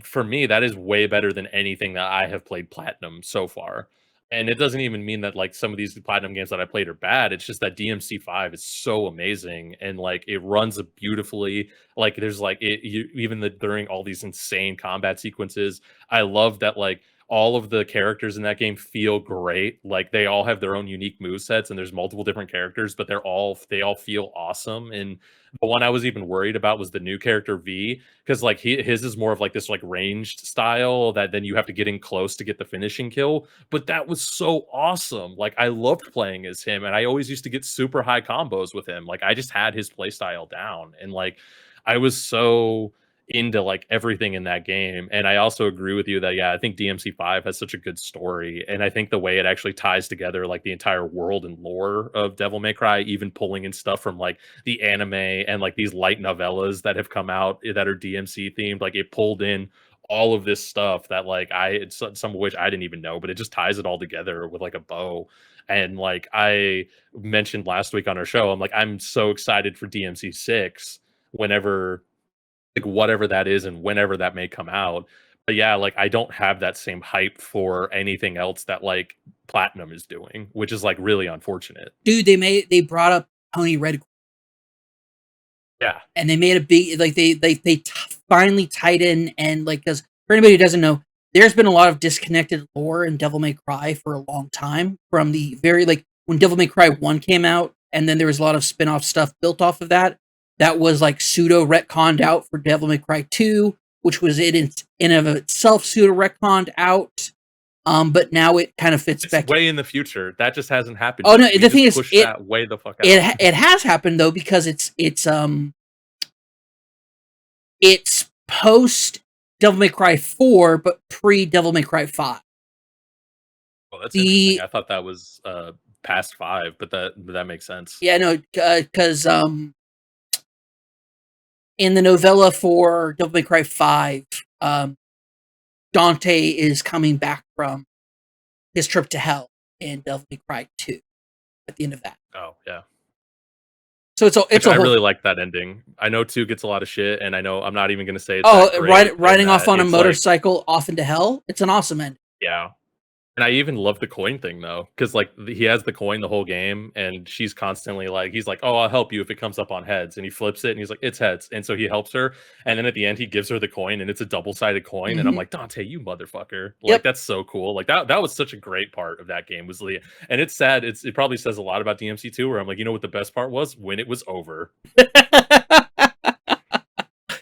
for me that is way better than anything that I have played platinum so far. And it doesn't even mean that like some of these platinum games that I played are bad. It's just that DMC5 is so amazing, and like it runs beautifully. Like there's like even during all these insane combat sequences, I love that like all of the characters in that game feel great. Like they all have their own unique move sets, and there's multiple different characters, but they all feel awesome. And the one I was even worried about was the new character V, because like his is more of like this like ranged style that then you have to get in close to get the finishing kill, but that was so awesome. Like I loved playing as him, and I always used to get super high combos with him. Like I just had his play style down, and like I was so into like everything in that game. And I also agree with you that yeah, I think DMC5 has such a good story, and I think the way it actually ties together like the entire world and lore of Devil May Cry, even pulling in stuff from like the anime and like these light novellas that have come out that are DMC themed, like it pulled in all of this stuff that like some of which I didn't even know, but it just ties it all together with like a bow. And like I mentioned last week on our show, I'm so excited for DMC 6 whenever like whatever that is and whenever that may come out. But yeah, like I don't have that same hype for anything else that like Platinum is doing, which is like really unfortunate. Dude, they brought up Tony Red, Yeah. and they made a big like finally tied in, and like because for anybody who doesn't know, there's been a lot of disconnected lore in Devil May Cry for a long time, from the very like when Devil May Cry 1 came out, and then there was a lot of spin-off stuff built off of that that was like pseudo retconned out for Devil May Cry 2, which was it in of itself pseudo retconned out. But now it kind of fits It's back. way in the future. That just hasn't happened Oh no, yet. We the thing just is, pushed that way the fuck out. it has happened though, because it's post Devil May Cry 4, but pre Devil May Cry 5. Well, that's interesting. The I thought that was past 5, but that makes sense. Yeah, no, because in the novella for Devil May Cry 5, Dante is coming back from his trip to hell in Devil May Cry 2 at the end of that. Oh, yeah. So it's a Which it's a I whole really like that ending. I know 2 gets a lot of shit, and I know I'm not even gonna say it's that oh great, and riding off that on a it's like motorcycle off into hell. It's an awesome end. yeah. And I even love the coin thing though, because like he has the coin the whole game, and she's constantly like, he's like, "Oh, I'll help you if it comes up on heads," and he flips it, and he's like, "It's heads," and so he helps her, and then at the end he gives her the coin, and it's a double sided coin, and I'm Mm-hmm. like, Dante, you motherfucker! Like Yep. that's so cool. Like that was such a great part of that game was the, and it's sad. It probably says a lot about DMC too, where I'm like, you know what the best part was when it was over.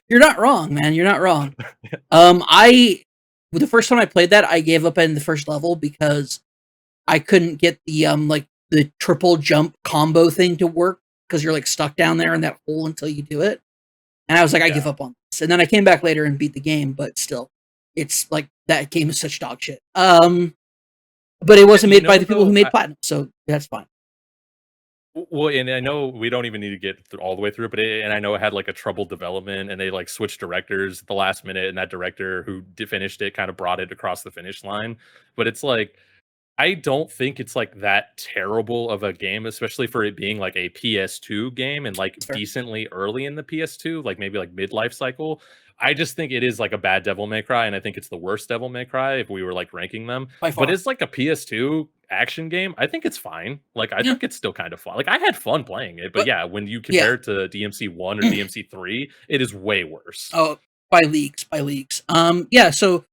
You're not wrong, man. You're not wrong. I the first time I played that, I gave up in the first level because I couldn't get the like the triple jump combo thing to work because you're like stuck down there in that hole until you do it. And I was like, I give Yeah. up on this. And then I came back later and beat the game, but still, it's like that game is such dog shit. But it wasn't You made know by the what people who though? made Platinum, so that's fine. Well, and I know we don't even need to get all the way through, but and I know it had like a troubled development, and they like switched directors at the last minute, and that director who finished it kind of brought it across the finish line. But it's like I don't think it's like that terrible of a game, especially for it being like a PS2 game and like It's fair. decently early in the PS2, like maybe like midlife cycle. I just think it is like a bad Devil May Cry, and I think it's the worst Devil May Cry if we were like ranking them. By But far. it's like a PS2 action game. I think it's fine. Like I Yeah. think it's still kind of fun. Like I had fun playing it, but But yeah, when you yeah. compare it to DMC 1 or DMC 3, it is way worse. Oh, by leagues, by leagues. Yeah, so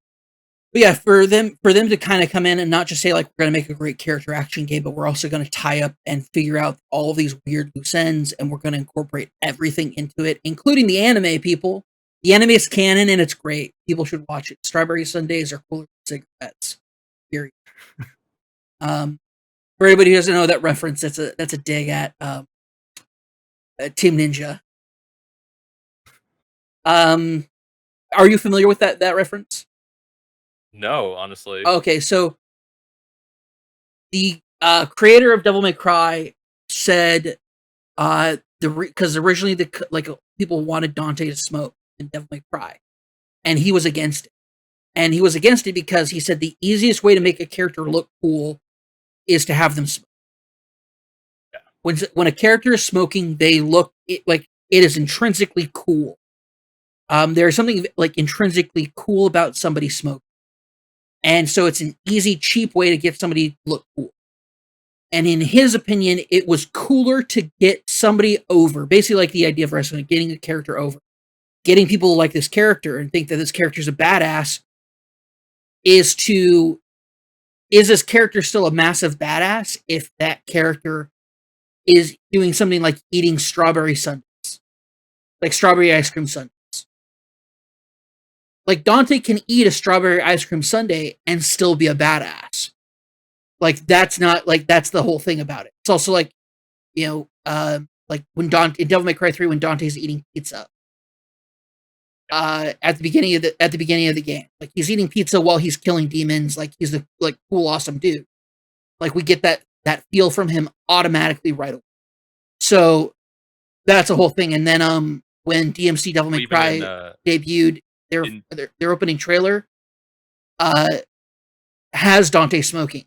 but yeah, for them to kind of come in and not just say like we're going to make a great character action game, but we're also going to tie up and figure out all of these weird loose ends, and we're going to incorporate everything into it, including the anime. People, the anime is canon and it's great. People should watch it. Strawberry Sundays are cooler than cigarettes. Period. Um, for anybody who doesn't know that reference, that's a dig at Team Ninja. Um, are you familiar with that reference? No, honestly. Okay, so the creator of Devil May Cry said the because originally the like people wanted Dante to smoke in Devil May Cry, and he was against it. And he was against it because he said the easiest way to make a character look cool is to have them smoke. Yeah. When a character is smoking, they look like it is intrinsically cool. There's something like intrinsically cool about somebody smoking, and so it's an easy, cheap way to get somebody to look cool. And in his opinion, it was cooler to get somebody over. Basically, like the idea of wrestling, getting a character over, getting people to like this character and think that this character's a badass. Is this character still a massive badass if that character is doing something like eating strawberry sundaes, like strawberry ice cream sundaes? Like Dante can eat a strawberry ice cream sundae and still be a badass. Like that's not like that's the whole thing about it. It's also like like when Dante in Devil May Cry 3 when Dante's eating pizza. At the beginning of the game. Like he's eating pizza while he's killing demons, like he's a like cool, awesome dude. Like we get that feel from him automatically right away. So that's a whole thing. And then when DMC Devil Well, May even Cry debuted, in their opening trailer uh has Dante smoking.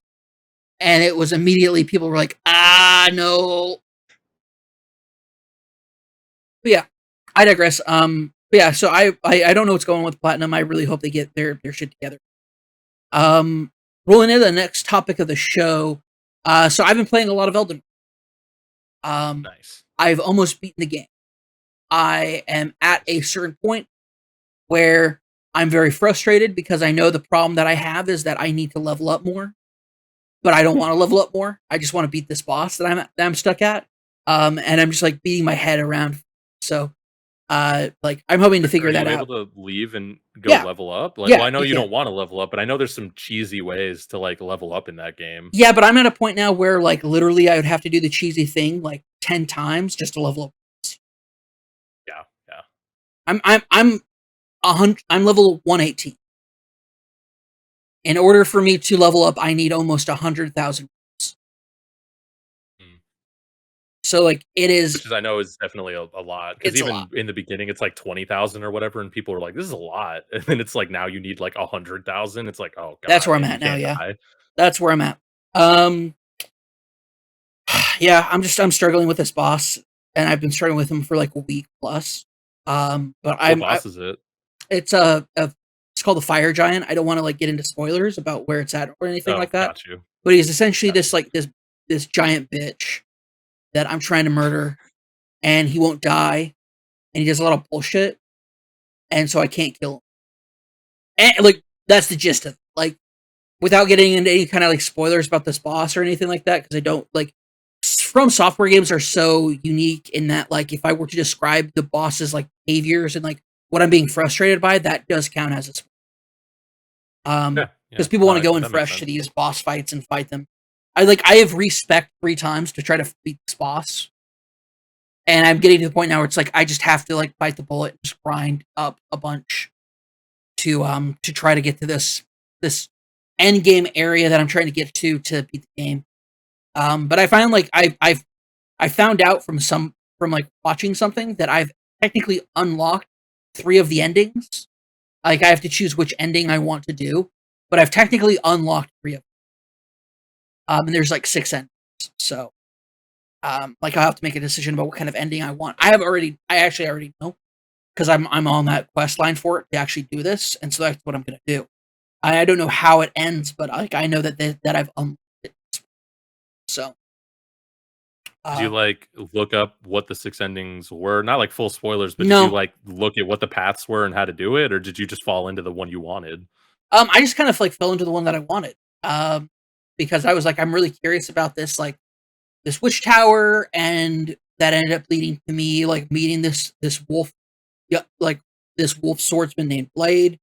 And it was immediately people were like, no. But yeah, I digress. But yeah, so I don't know what's going on with Platinum. I really hope they get their shit together. Um, Rolling into the next topic of the show. So I've been playing a lot of Elden Ring. nice. I've almost beaten the game. I am at a certain point where I'm very frustrated because I know the problem that I have is that I need to level up more, but I don't want to level up more. I just want to beat this boss that I'm stuck at. And I'm just like beating my head around. So like I'm hoping to Are figure that you able out. to leave and go Yeah, level up? Like, well, yeah, I know you you can. don't want to level up, but I know there's some cheesy ways to like level up in that game. Yeah, but I'm at a point now where like literally I would have to do the cheesy thing like 10 times just to level up. Yeah, yeah. I'm 100. I'm level 118. In order for me to level up, I need almost 100,000. Mm. So like it is, Which is I know is definitely a lot because it's a lot. even in the beginning, it's like 20,000 or whatever, and people are like, "This is a lot," and then it's like now you need like 100,000. It's like, "Oh That's god," where I'm and you at now. can't Yeah, die. that's where I'm at. Um, yeah, I'm struggling with this boss, and I've been struggling with him for like a week plus. But What boss is it? it's it's called the Fire Giant. I don't want to like get into spoilers about where it's at or anything Oh, like that. got you, But he's essentially got this you. like this giant bitch that I'm trying to murder, and he won't die, and he does a lot of bullshit, and so I can't kill him. And like that's the gist of it. Like without getting into any kind of like spoilers about this boss or anything like that, because I don't like From Software games are so unique in that like if I were to describe the boss's like behaviors and like what I'm being frustrated by, that does count as a spoiler. Yeah, Because yeah. people No, want to go in that makes fresh to sense. these boss fights and fight them. I have respec 3 times to try to beat this boss, and I'm getting to the point now where it's like I just have to like bite the bullet and just grind up a bunch to try to get to this end game area that I'm trying to get to beat the game. But I find like I found out from like watching something that I've technically unlocked 3 of the endings. Like I have to choose which ending I want to do, but I've technically unlocked 3 of them. And there's like 6 endings. So like I'll have to make a decision about what kind of ending I want. I actually already know because I'm on that quest line for it to actually do this, and so that's what I'm gonna do. I don't know how it ends, but like I know that I've unlocked it. So Did you, uh, like, look up what the 6 endings were? Not, like, full spoilers, but did you, no, like, look at what the paths were and how to do it, or did you just fall into the one you wanted? I just kind of like fell into the one that I wanted. Because I was like, I'm really curious about this witch tower, and that ended up leading to me like meeting this wolf, yeah, like this wolf swordsman named Blade,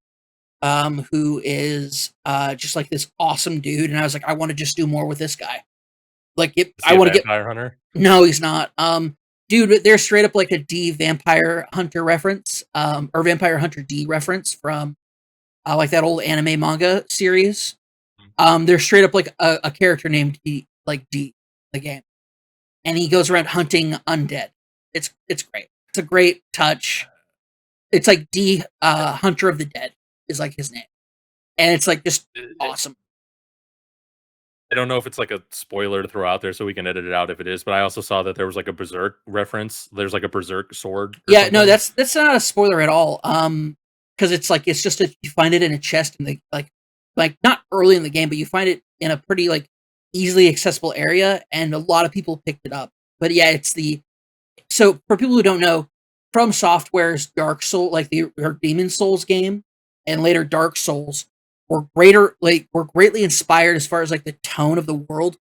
who is just like this awesome dude, and I was like, I want to just do more with this guy. Is I he a want to get. vampire hunter? No, he's not. Dude, they're straight up like a D Vampire Hunter reference, or Vampire Hunter D reference from like that old anime manga series. Mm. They're straight up like a character named D, like D, the game, and he goes around hunting undead. It's great. It's a great touch. It's like D, Hunter of the Dead is like his name, and it's like just Eh, awesome. I don't know if it's, like, a spoiler to throw out there so we can edit it out if it is, but I also saw that there was, like, a Berserk reference. There's, like, a Berserk sword or Yeah, no, something. that's not a spoiler at all. Because it's like it's just you find it in a chest in the like not early in the game, but you find it in a pretty like easily accessible area, and a lot of people picked it up. But yeah, it's the so for people who don't know, From Software's Dark Soul, like or Demon Souls game, and later Dark Souls, were greatly inspired as far as like the tone of the world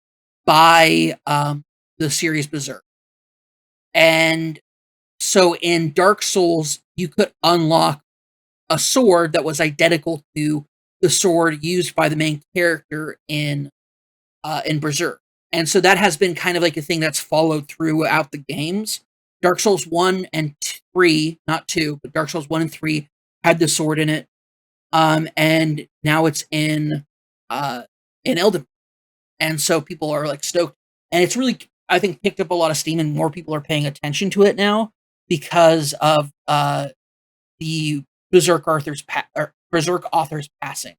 by the series Berserk. And so in Dark Souls, you could unlock a sword that was identical to the sword used by the main character in Berserk. And so that has been kind of like a thing that's followed throughout the games. Dark Souls 1 and 3, not 2, but Dark Souls 1 and 3 had the sword in it. And now it's in Elden. And so people are like stoked. And it's really I think picked up a lot of steam, and more people are paying attention to it now because of the Berserk author's passing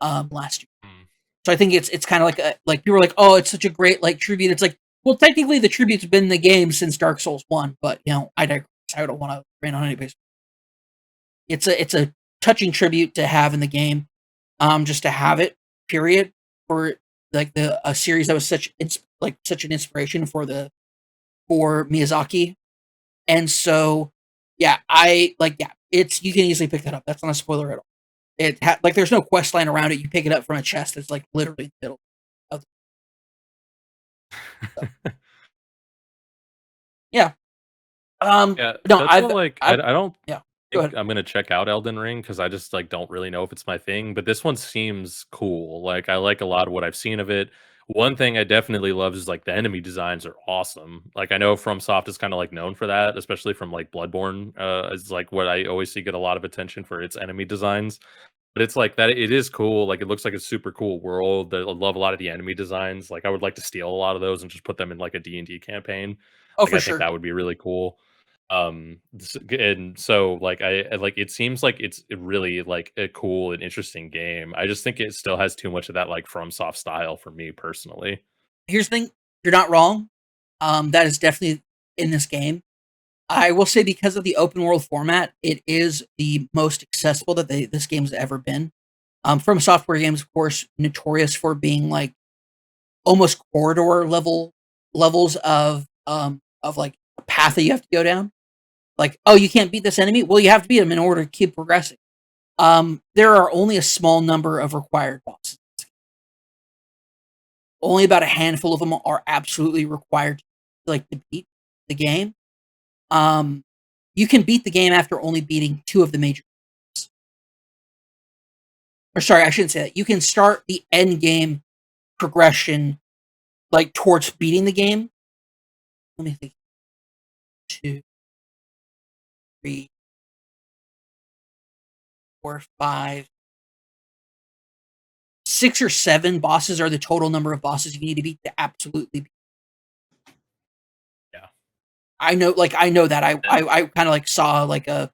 last year. Mm. So I think it's kind of like people are like, oh, it's such a great like tribute. It's like, well, technically the tribute's been in the game since Dark Souls 1, but I digress. I don't want to rain on anybody's. It's a touching tribute to have in the game, just to have it. Period. For like the a series that was such an inspiration for Miyazaki, and so yeah, it's you can easily pick that up. That's not a spoiler at all. Like there's no quest line around it. You pick it up from a chest that's like literally in the middle of the yeah. Yeah, No, that's what, like I I've I don't yeah. Go think ahead. I'm gonna check out Elden Ring because I just, like, don't really know if it's my thing, but this one seems cool. Like, I like a lot of what I've seen of it. One thing I definitely love is, like, the enemy designs are awesome. Like, I know FromSoft is kinda, like, known for that, especially from, like, Bloodborne, is, like, what I always see get a lot of attention for its enemy designs. But it's like that it is cool, like, it looks like a super cool world. I love a lot of the enemy designs, like, I would like to steal a lot of those and just put them in, like, a D&D campaign. Oh, Like, for I think sure. that would be really cool. And so, like, like, it seems like it's really, like, a cool and interesting game. I just think it still has too much of that, like, FromSoft style for me personally. Here's the thing: you're not wrong. That is definitely in this game. I will say because of the open world format, it is the most accessible that this game's ever been. From Software games, of course, notorious for being like almost corridor levels of like a path that you have to go down. Like, oh, you can't beat this enemy. Well, you have to beat them in order to keep progressing. There are only a small number of required bosses. Only about a handful of them are absolutely required, like to beat the game. Um, you can beat the game after only beating two of the major. Or sorry, I shouldn't say that. You can start the end game progression like towards beating the game. Let me think. Two, three, four, five, six or seven bosses are the total number of bosses you need to beat to absolutely beat. Yeah. I know that And I kind of like saw like I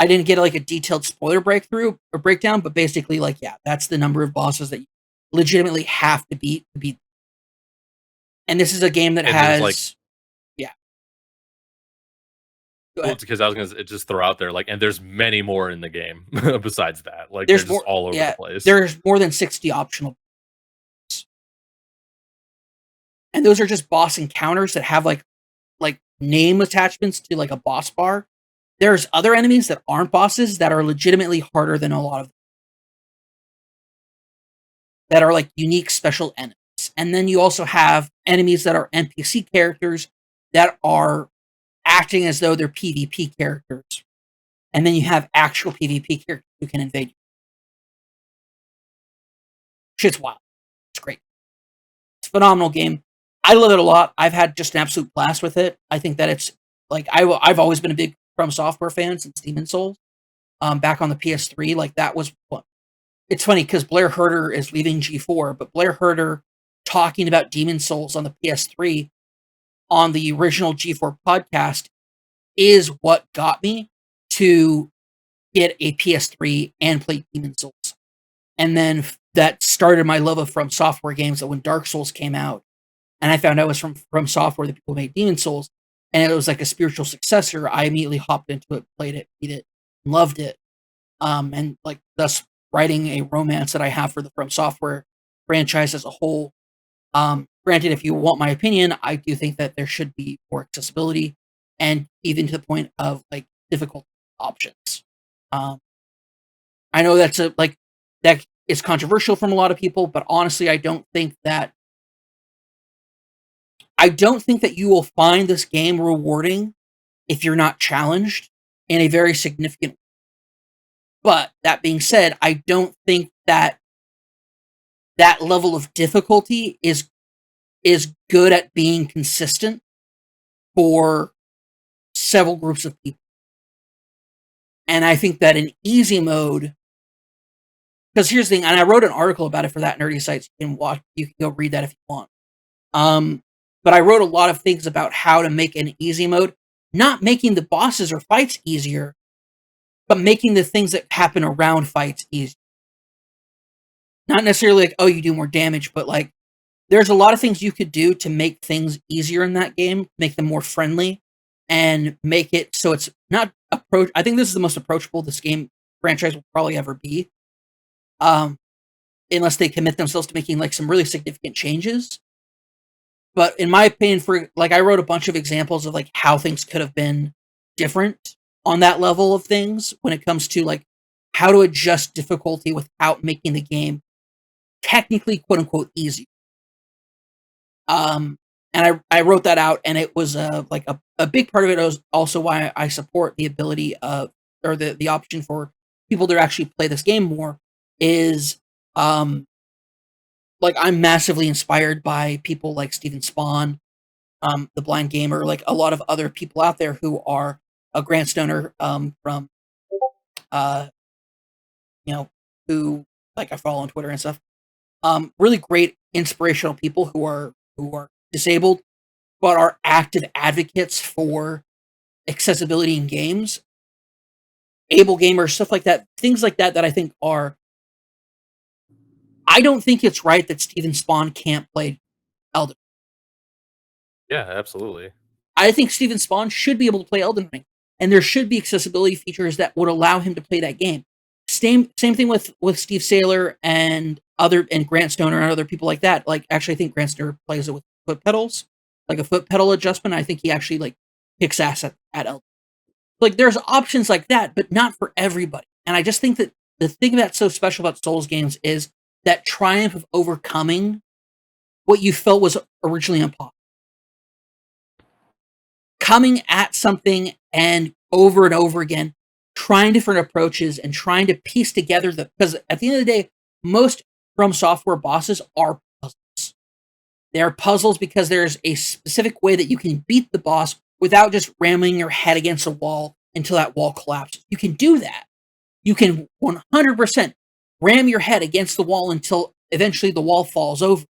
didn't get like a detailed spoiler breakthrough or breakdown, but basically like yeah, that's the number of bosses that you legitimately have to beat to beat. And this is a game that and there's, like has yeah. Go well, ahead. it's because I was gonna just throw out there, like, and there's many more in the game besides that. Like, they're There's just more. all over the Yeah, place. there's more than 60 optional, and those are just boss encounters that have like name attachments to like a boss bar. There's other enemies that aren't bosses that are legitimately harder than a lot of that are like unique special enemies. And then you also have enemies that are NPC characters that are acting as though they're PvP characters. And then you have actual PvP characters who can invade you. Shit's wild. It's great. It's a phenomenal game. I love it a lot. I've had just an absolute blast with it. I think that it's like I've always been a big From Software fan since Demon Souls. Back on the PS3, like that was what. It's funny because Blair Herter is leaving G4, but Blair Herter talking about Demon Souls on the PS3 on the original G4 podcast is what got me to get a PS3 and play Demon Souls. And then that started my love of From Software games that when Dark Souls came out, and I found out it was from Software that people made Demon Souls, and it was like a spiritual successor. I immediately hopped into it, played it, beat it, loved it, and like thus writing a romance that I have for the From Software franchise as a whole. Granted, if you want my opinion, I do think that there should be more accessibility, and even to the point of like difficult options. Um, I know that's a like that is controversial from a lot of people, but honestly, I don't think that you will find this game rewarding if you're not challenged in a very significant way. But that being said, I don't think that that level of difficulty is good at being consistent for several groups of people. And I think that in easy mode, because here's the thing, and I wrote an article about it for that nerdy site. So you can go read that if you want. Um, but I wrote a lot of things about how to make an easy mode, not making the bosses or fights easier, but making the things that happen around fights easier. Not necessarily like, oh, you do more damage, but like there's a lot of things you could do to make things easier in that game, make them more friendly, and make it so it's not approach. I think this is the most approachable this game franchise will probably ever be, um, unless they commit themselves to making like some really significant changes. But in my opinion, for like I wrote a bunch of examples of like how things could have been different on that level of things when it comes to like how to adjust difficulty without making the game technically quote unquote easy. Um, and I wrote that out, and it was like a big part of it was also why I support the ability of or the option for people to actually play this game more is um like I'm massively inspired by people like Steven Spawn, the Blind Gamer, like a lot of other people out there who are a Grant Stoner from you know, who like I follow on Twitter and stuff. Really great inspirational people who are disabled but are active advocates for accessibility in games, able gamers, stuff like that, things like that that I think are. I don't think it's right that Steven Spawn can't play Elden. Yeah, absolutely. I think Steven Spawn should be able to play Elden Ring, and there should be accessibility features that would allow him to play that game. Same thing with Steve Saylor and Grant Stoner and other people like that. Like actually, I think Grant Stoner plays it with foot pedals, like a foot pedal adjustment. I think he actually like kicks ass at Elden. Like there's options like that, but not for everybody. And I just think that the thing that's so special about Souls games is that triumph of overcoming what you felt was originally impossible. Coming at something and over again, trying different approaches and trying to piece together because at the end of the day, most From Software bosses are puzzles. They are puzzles because there's a specific way that you can beat the boss without just ramming your head against a wall until that wall collapses. You can do that. You can 100% ram your head against the wall until eventually the wall falls over.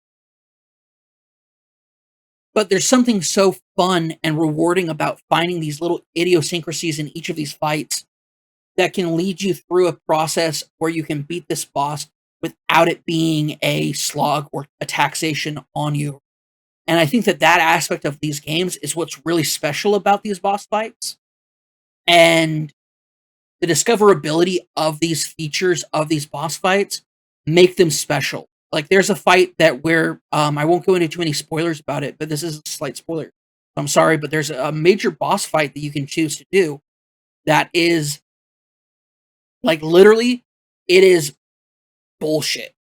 But there's something so fun and rewarding about finding these little idiosyncrasies in each of these fights that can lead you through a process where you can beat this boss without it being a slog or a taxation on you. And I think that aspect of these games is what's really special about these boss fights. And the discoverability of these features of these boss fights make them special. Like there's a fight that where I won't go into too many spoilers about it, but this is a slight spoiler. I'm sorry, but there's a major boss fight that you can choose to do that is like literally it is bullshit.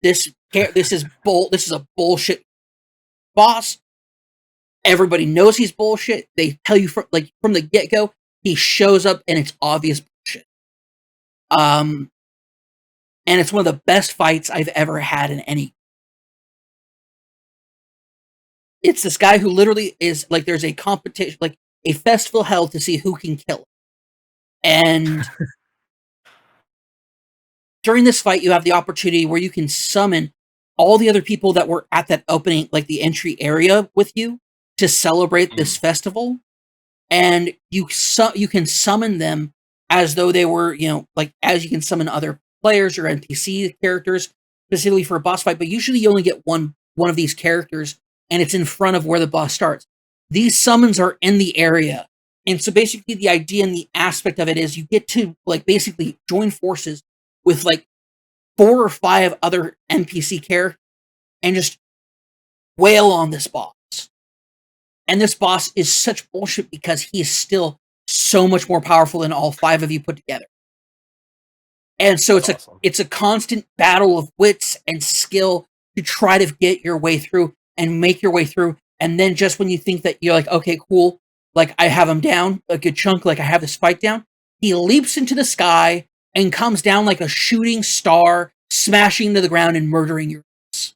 This is a bullshit boss. Everybody knows he's bullshit. They tell you from the get-go, he shows up and it's obvious bullshit. And it's one of the best fights I've ever had in any. It's this guy who literally is like there's a competition, like a festival held to see who can kill him. And during this fight, you have the opportunity where you can summon all the other people that were at that opening, like the entry area with you to celebrate this festival. And you can summon them as though they were, like as you can summon other players or NPC characters specifically for a boss fight, but usually you only get one of these characters and it's in front of where the boss starts. These summons are in the area. And so basically the idea and the aspect of it is you get to like basically join forces with like 4 or 5 other NPC characters and just wail on this boss. And this boss is such bullshit because he is still so much more powerful than all 5 of you put together. And so it's a constant battle of wits and skill to try to get your way through and make your way through. And then just when you think that you're like, okay, cool, like I have him down a good chunk, like I have this fight down, he leaps into the sky and comes down like a shooting star, smashing to the ground and murdering your ass.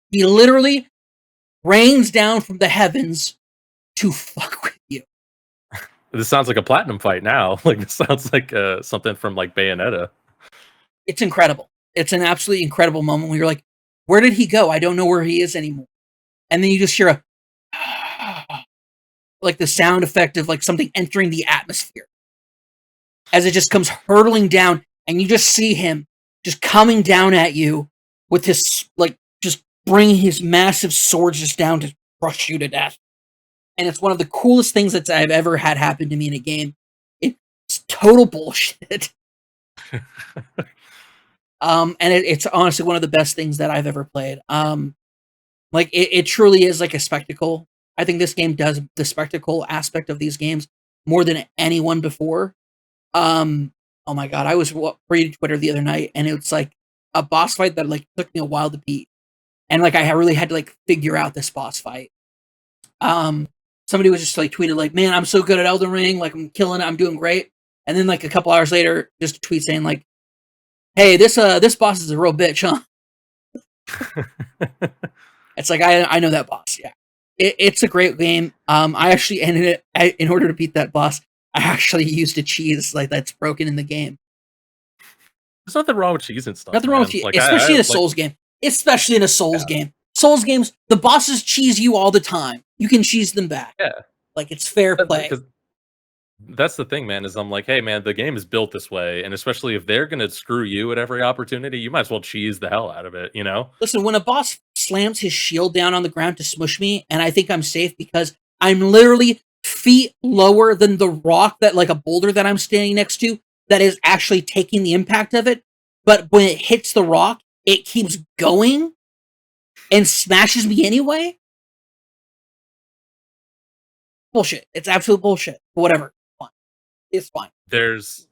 He literally rains down from the heavens to fuck with you. This sounds like a platinum fight now. Like this sounds like something from like Bayonetta. It's incredible. It's an absolutely incredible moment where you're like, where did he go? I don't know where he is anymore. And then you just hear a like the sound effect of like something entering the atmosphere as it just comes hurtling down, and you just see him just coming down at you with his like just bringing his massive sword just down to crush you to death. And it's one of the coolest things that I've ever had happen to me in a game. It's total bullshit. And it's honestly one of the best things that I've ever played. Like it truly is like a spectacle. I think this game does the spectacle aspect of these games more than anyone before. Oh my god, I was reading Twitter the other night, and it's like a boss fight that like took me a while to beat, and like I really had to like figure out this boss fight. Somebody was just like tweeted like, "Man, I'm so good at Elden Ring, like I'm killing it, I'm doing great." And then like a couple hours later, just a tweet saying like, "Hey, this boss is a real bitch, huh?" It's like I know that boss. Yeah, it's a great game. I actually ended it in order to beat that boss. I actually used a cheese like that's broken in the game. There's nothing wrong with cheese and stuff, Nothing wrong with man. cheese, Like especially in a like Souls game. Especially in a Souls yeah, game. Souls games, the bosses cheese you all the time. You can cheese them back. yeah. Like it's fair play. Because that's the thing, man, is I'm like, "Hey, man, the game is built this way, and especially if they're gonna screw you at every opportunity, you might as well cheese the hell out of it," you know? Listen, when a boss slams his shield down on the ground to smush me, and I think I'm safe because I'm literally feet lower than the rock that, like a boulder that I'm standing next to, that is actually taking the impact of it. But when it hits the rock, it keeps going and smashes me anyway. Bullshit. It's absolute bullshit. Whatever. Fine. It's fine. There's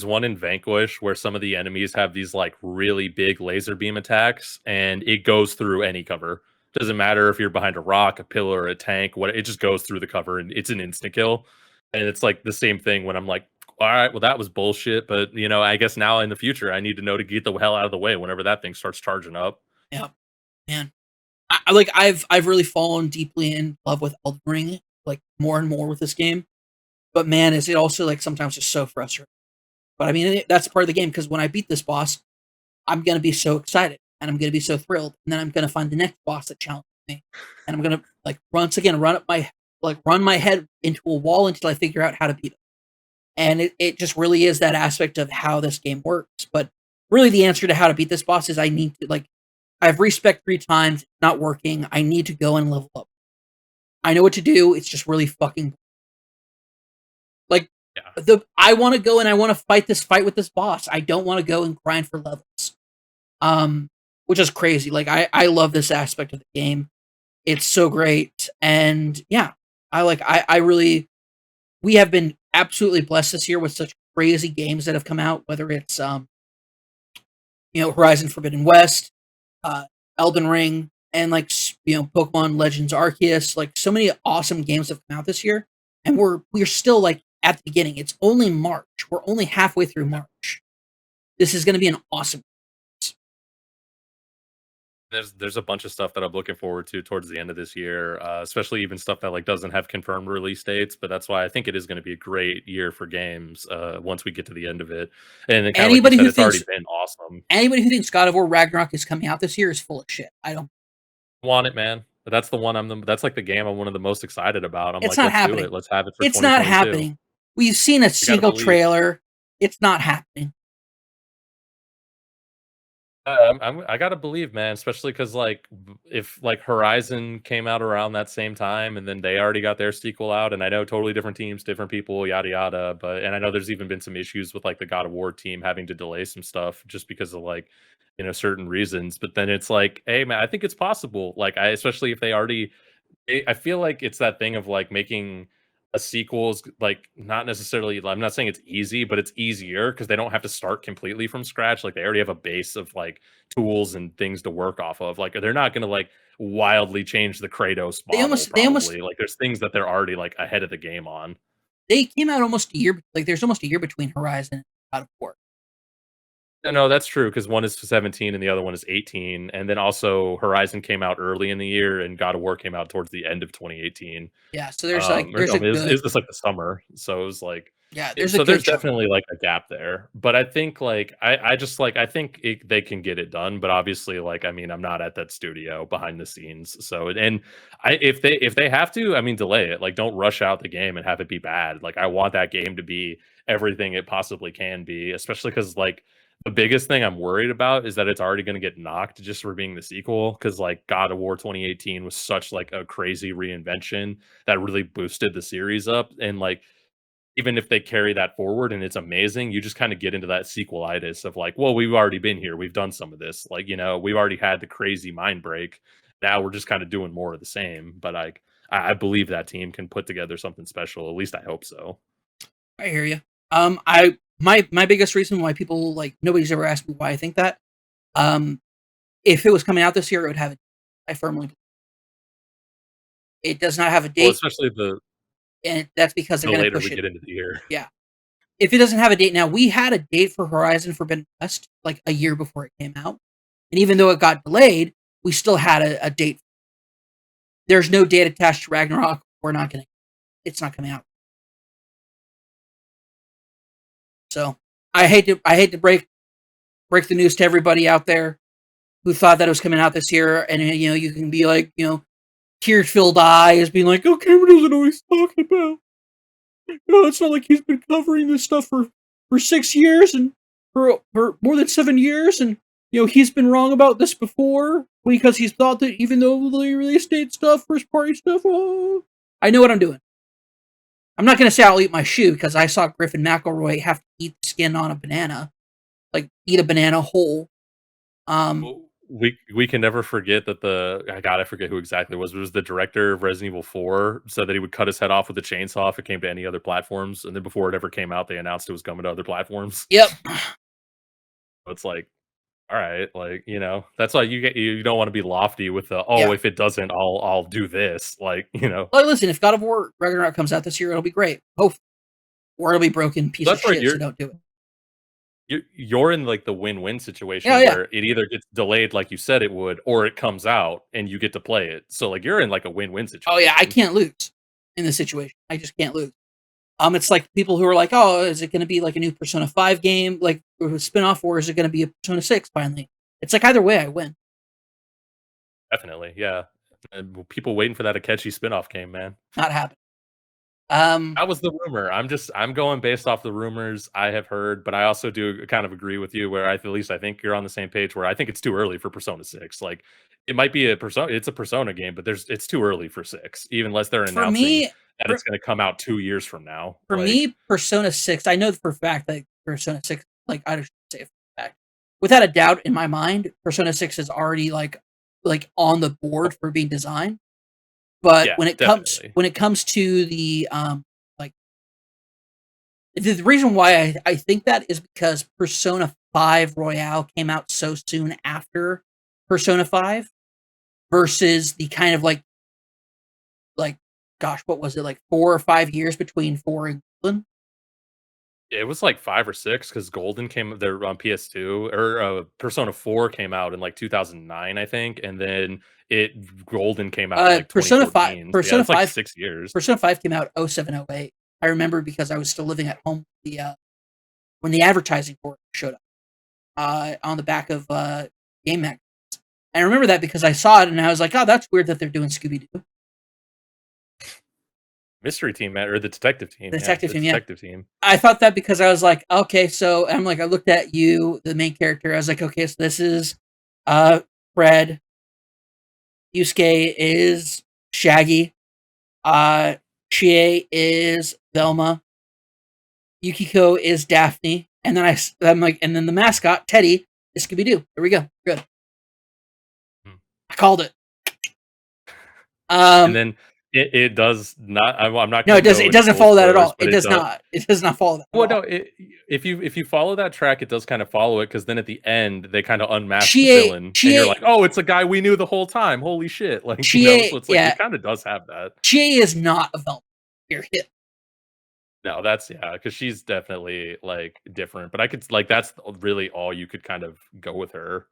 one in Vanquish where some of the enemies have these, like, really big laser beam attacks, and it goes through any cover. Doesn't matter if you're behind a rock, a pillar, a tank, what it just goes through the cover, and it's an instant kill. And it's, like, the same thing when I'm like, "Alright, well, that was bullshit, but, I guess now in the future, I need to know to get the hell out of the way whenever that thing starts charging up." Yeah, man. I've really fallen deeply in love with Elden Ring, like more and more with this game. But man, is it also like sometimes just so frustrating. But I mean, that's part of the game because when I beat this boss, I'm gonna be so excited and I'm gonna be so thrilled, and then I'm gonna find the next boss that challenges me, and I'm gonna like once again run my head into a wall until I figure out how to beat it. And it just really is that aspect of how this game works. But really, the answer to how to beat this boss is I need to like I've respec 3 times, it's not working. I need to go and level up. I know what to do. It's just really fucking like Yeah. the I want to go and I want to fight this fight with this boss. I don't want to go and grind for levels. Which is crazy. Like I love this aspect of the game. It's so great. And yeah, I really we have been absolutely blessed this year with such crazy games that have come out, whether it's Horizon Forbidden West, uh Elden Ring, and like Pokemon Legends Arceus, like so many awesome games have come out this year, and we're still like at the beginning. It's only March. We're only halfway through March. This is going to be an awesome. There's a bunch of stuff that I'm looking forward to towards the end of this year, especially even stuff that like doesn't have confirmed release dates. But that's why I think it is going to be a great year for games once we get to the end of it. And then kind of like you Anybody said, who it's already thinks been awesome. anybody who thinks God of War Ragnarok is coming out this year is full of shit. I don't. Want it, man. But that's the one that's like the game I'm one of the most excited about. I'm It's like, not let's do happening. it. Let's have it for It's not 2022. happening. We've seen a We got to single believe. trailer. It's not happening. I gotta believe, man, especially because like if like Horizon came out around that same time, and then they already got their sequel out, and I know totally different teams, different people, yada yada. But and I know there's even been some issues with like the God of War team having to delay some stuff just because of like certain reasons. But then it's like, hey, man, I think it's possible. Like I especially if they already I feel like it's that thing of like making a sequel is like not necessarily. I'm not saying it's easy, but it's easier because they don't have to start completely from scratch. Like they already have a base of like tools and things to work off of. Like they're not going to like wildly change the Kratos They model. almost they almost Probably like there's things that they're already like ahead of the game on. they came out almost a year. Like there's almost a year between Horizon and God of War. No, that's true because one is 17 and the other one is 18, and then also Horizon came out early in the year, and God of War came out towards the end of 2018. Yeah, so there's like Or there's no, a it was good just like the summer, so it was like yeah there's a so good there's chunk. definitely like a gap there. But I think like I just like I think they can get it done. But obviously, like I mean, I'm not at that studio behind the scenes, so and I if they have to, I mean, delay it. Like don't rush out the game and have it be bad. Like I want that game to be everything it possibly can be, especially because like the biggest thing I'm worried about is that it's already going to get knocked just for being the sequel because like God of War 2018 was such like a crazy reinvention that really boosted the series up, and like even if they carry that forward and it's amazing, you just kind of get into that sequelitis of like, well, we've already been here, we've done some of this, like we've already had the crazy mind break. Now we're just kind of doing more of the same. But like I believe that team can put together something special. At least I hope so. I hear you. I my biggest reason why people like nobody's ever asked me why I think that. Um, if it was coming out this year, it would have. I firmly. It does not have a Well, date, especially and that's because they're the going to later push we it. get into the year. Yeah, if it doesn't have a date now, we had a date for Horizon Forbidden West like a year before it came out, and even though it got delayed, we still had a date. There's no date attached to Ragnarok. We're not going to. It's not coming out. So I hate to break the news to everybody out there who thought that it was coming out this year, and you can be like, tear-filled eyes, being like, "Oh, Cameron doesn't know what he's talking about. It's not like he's been covering this stuff for 6 years and for more than 7 years, and he's been wrong about this before because he's thought that even though the release date stuff, first party stuff, oh, I know what I'm doing. I'm not gonna say I'll eat my shoe because I saw Griffin McElroy have to eat the skin on a banana, like eat a banana whole. Um, Well, we can never forget that I forget who exactly it was. It was the director of Resident Evil 4 said that he would cut his head off with a chainsaw if it came to any other platforms, and then before it ever came out, they announced it was coming to other platforms. yep, So it's like, all right, like, that's why you don't want to be lofty with the, oh, yeah. if it doesn't, I'll do this. Like, Like, listen, if God of War Ragnarok comes out this year, it'll be great. Hopefully, or it'll be broken piece of that's where shit. So don't do it. you're in like the win-win Yeah, situation yeah. where it either gets delayed like you said it would, or it comes out and you get to play it. So like you're in like a win-win Oh yeah, I situation. can't lose in this situation. I just can't lose. It's like people who are like, "Oh, is it going to be like a new Persona 5 game, like or a spinoff, or is it going to be a Persona 6 finally?" It's like either way, I win. Definitely, yeah. And people waiting for that Akechi spinoff game, man. Not happen. Um, That was the rumor. I'm going based off the rumors I have heard, but I also do kind of agree with you where at least I think you're on the same page where I think it's too early for Persona 6. Like it might be it's a Persona game, but it's too early for 6, even unless they're for announcing me, that for, it's going to come out 2 years from now. for Like me, Persona 6. I know for a fact that Persona 6, like I should say, for a fact, without a doubt in my mind, Persona 6 is already like on the oh, board for being designed. But yeah, when it comes definitely. when it comes to the like the reason why I think that is because Persona 5 Royale came out so soon after Persona 5 versus the kind of like gosh, what was it, like 4 or 5 years between 4 and Golden? It was like 5 or 6 because Golden came there on PS2 or Persona 4 came out in like 2009, I think, and then Golden came out in like Persona 5 2014. So yeah, Persona it's like 5 6 years. Persona 5 came out 0708. I remember because I was still living at home when the advertising for it showed up on the back of Game Mag. I remember that because I saw it and I was like, "Oh, that's weird that they're doing Scooby Doo." Mystery team or the detective team, The yeah, detective the team, yeah. detective team. I thought that because I was like, "Okay, so," I'm like, I looked at you, the main character. I was like, "Okay, so this is Fred. Yusuke is Shaggy. Uh, Chie is Velma. Yukiko is Daphne." And then I'm like, and then the mascot Teddy is Scooby Doo. Here we go. Good. Hmm. I called it. And Um, then it does not I'm not no, gonna it does. go It into doesn't full follow that at spoilers, all. but It it does does. not. It does not follow that at Well, all. no, if you follow that track, it does kind of follow it because then at the end they kind of unmask the Chie, villain, and you're Chie, like, oh, it's a guy we knew the whole time. Holy shit! Like so Chie. it's like Yeah, it kind of does have that. Chie is not a Velma. Period. No, that's yeah, because she's definitely like different, but I could like that's really all you could kind of go with her.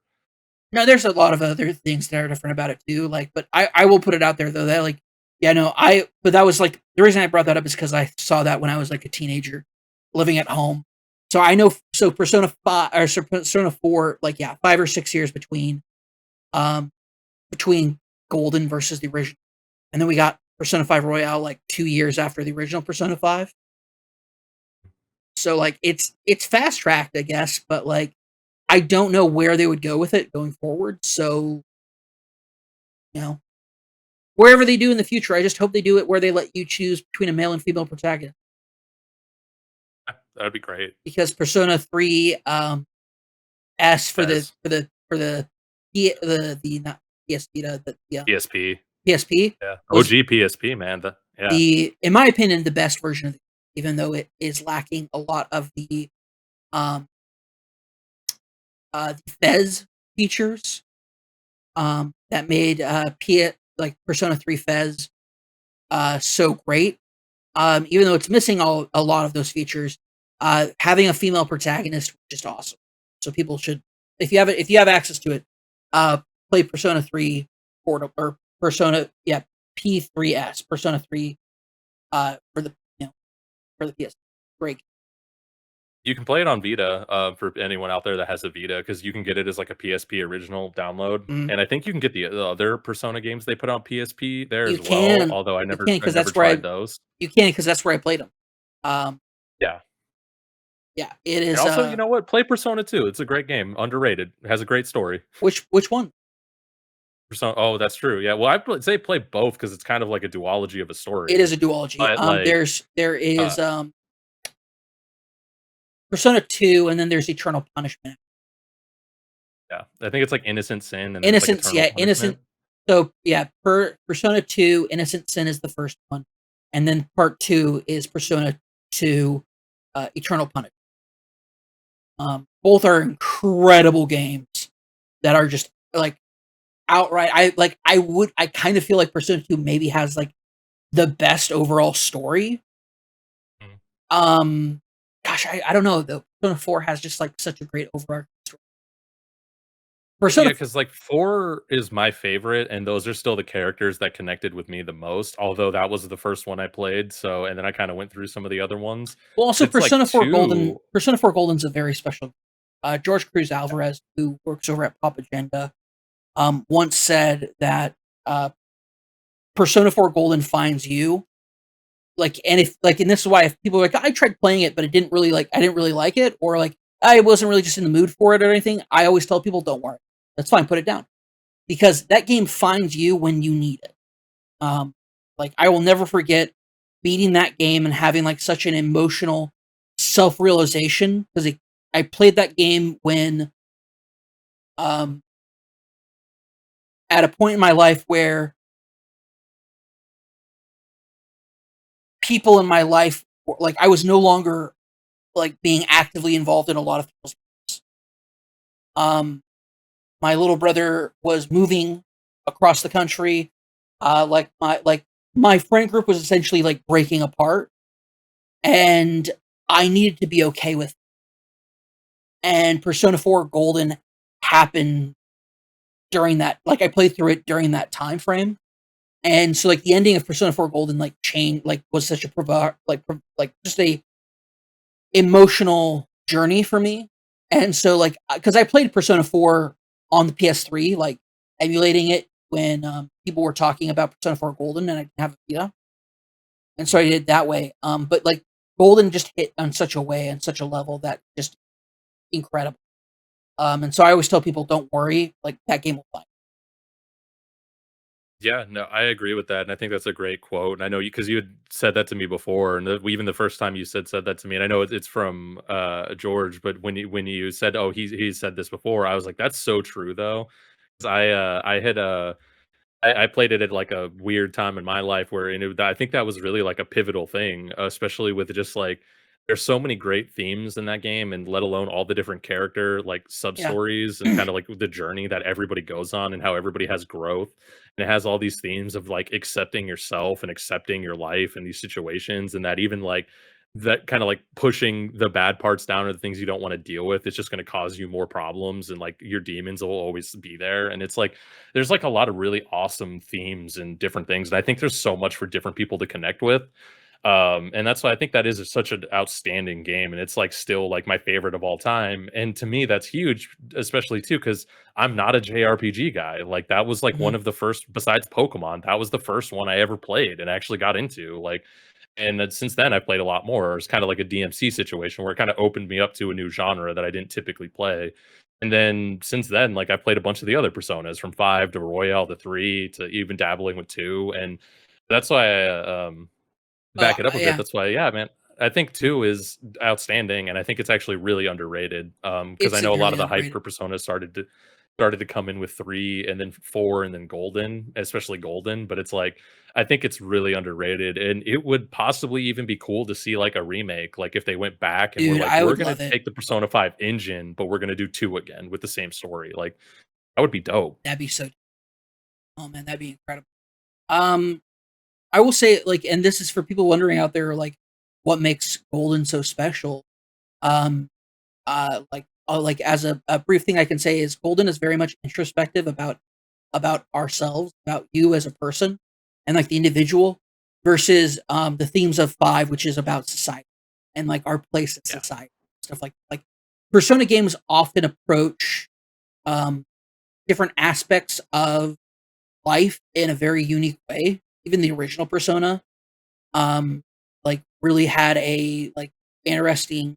No, there's a lot of other things that are different about it too. Like, but I will put it out there though that like, yeah, no, but that was like the reason I brought that up is because I saw that when I was like a teenager living at home. So I know, so Persona 5 or Persona 4, like, yeah, 5 or 6 years um, between Golden versus the original. And then we got Persona 5 Royale like 2 years after the original Persona 5. So like it's fast tracked, I guess, but like I don't know where they would go with it going forward. So, you know, wherever they do in the future, I just hope they do it where they let you choose between a male and female protagonist. That'd be great. Because Persona 3 S for the Fez, for the for the not PS Vita, the PSP, PSP yeah, was OG PSP, man. Yeah, the, in my opinion, the best version of the game, even though it is lacking a lot of um the Fez features that made like Persona 3 Fez so great. Even though it's missing a lot of those features, having a female protagonist was just awesome. So people should, if you have access to it, play Persona 3 Portal or Persona, yeah, P3S, Persona 3 for the for the PS. Great. You can play it on Vita, for anyone out there that has a Vita, because you can get it as like a PSP original download, Mhm. and I think you can get the other Persona games they put on PSP there You as well, can, although you can I because never that's where tried those. I played them. Um, Yeah. yeah, it And is. also, you know what? Play Persona 2, it's a great game, underrated, it has a great story. Which one? Persona oh, that's true, yeah, well, I'd say play both because it's kind of like a duology of a It is story, a duology. but, like, There uh is Persona 2, and then there's Eternal Punishment. yeah, I think it's like Innocent Sin, and then it's like Innocence, Eternal yeah, Innocent. Punishment. So yeah, Persona 2, Innocent Sin is the first one, and then part 2 is Persona 2, Eternal Punishment. Both are incredible games that are just like outright. I kind of feel like Persona 2 maybe has like the best overall story. Mhm. Um, Gosh, I don't know though. Persona 4 has just like such a great overarching story. Yeah, Persona because like 4 is my favorite, and those are still the characters that connected with me the most, although that was the first one I played, so and then I kinda went through some of the other ones. Well, also It's like 2. Persona 4 Golden's a very special. George Cruz Alvarez, who works over at Pop Agenda, once said that uh, Persona 4 Golden finds you. Like, and if like, and this is why if people are like, I tried playing it, but it didn't really like, I didn't really like it, or like, I wasn't really just in the mood for it or anything. I always tell people, don't worry, that's fine, put it down, because that game finds you when you need it. Um, like I will never forget beating that game and having like such an emotional self realization because I played that game when um at a point in my life where people in my life like I was no longer like being actively involved in a lot of people's lives. Um, my little brother was moving across the country. My friend group was essentially like breaking apart, and I needed to be okay with it. And Persona 4 Golden happened during that, like I played through it during that time frame. And so like the ending of Persona 4 Golden like changed like was such a like just a emotional journey for me. And so like cuz I played Persona 4 on the PS3 like emulating it when people were talking about Persona 4 Golden and I didn't have a Vita. And so I did it that way. But like Golden just hit on such a way and such a level that just incredible. And so I always tell people, don't worry, like that game will fly. Yeah, no, I agree with that, and I think that's a great quote, and I know you because you had said that to me before, and even the first time you said that to me, and I know it's from, George, but when you said, "Oh, he said this before," I was like, "That's so true, though," 'cause I had, I played it at, like, a weird time in my life where and it I think that was really, like, a pivotal thing, especially with just, like there's so many great themes in that game, and let alone all the different character, like, Yeah. sub-stories and kinda, like, the journey that everybody goes on and how everybody has growth, and it has all these themes of, like, accepting yourself and accepting your life in these situations, and that even, like that kinda, like, pushing the bad parts down or the things you don't wanna deal with, it's just gonna cause you more problems, and, like, your demons will always be there, and it's like there's like a lot of really awesome themes and different things. And I think there's so much for different people to connect with. And that's why I think that is such an outstanding game. And it's like still like my favorite of all time. And to me, that's huge, especially too, because I'm not a JRPG guy. Like that was like Mhm. one of the first, besides Pokemon, that was the first one I ever played and actually got into. Like, and then since then, I played a lot more. It's kind of like a DMC situation where it kind of opened me up to a new genre that I didn't typically play. And then since then, like I played a bunch of the other personas from 5 to Royale to 3 to even dabbling with 2. And that's why back it up a bit. Yeah, That's why, yeah, man, I think 2 is outstanding, and I think it's actually really underrated. Because I it's know a lot of severely the hype underrated. for Persona started to come in with 3 and then 4 and then Golden, especially Golden, but it's like I think it's really underrated, and it would possibly even be cool to see like a remake, like if they went back and were Dude, like, I "We're would gonna love it. take the Persona 5 engine, but we're gonna do 2 again with the same story." Like, that would be dope. That'd be so. Oh man, that'd be incredible. Um, I will say, like, and this is for people wondering out there, like, what makes Golden so special. Um, like as a brief thing I can say is Golden is very much introspective about ourselves, about you as a person, and like the individual, versus the themes of 5, which is about society and like our place in Yeah. society. stuff like Persona games often approach um, different aspects of life in a very unique way. Even the original Persona, um, really had a interesting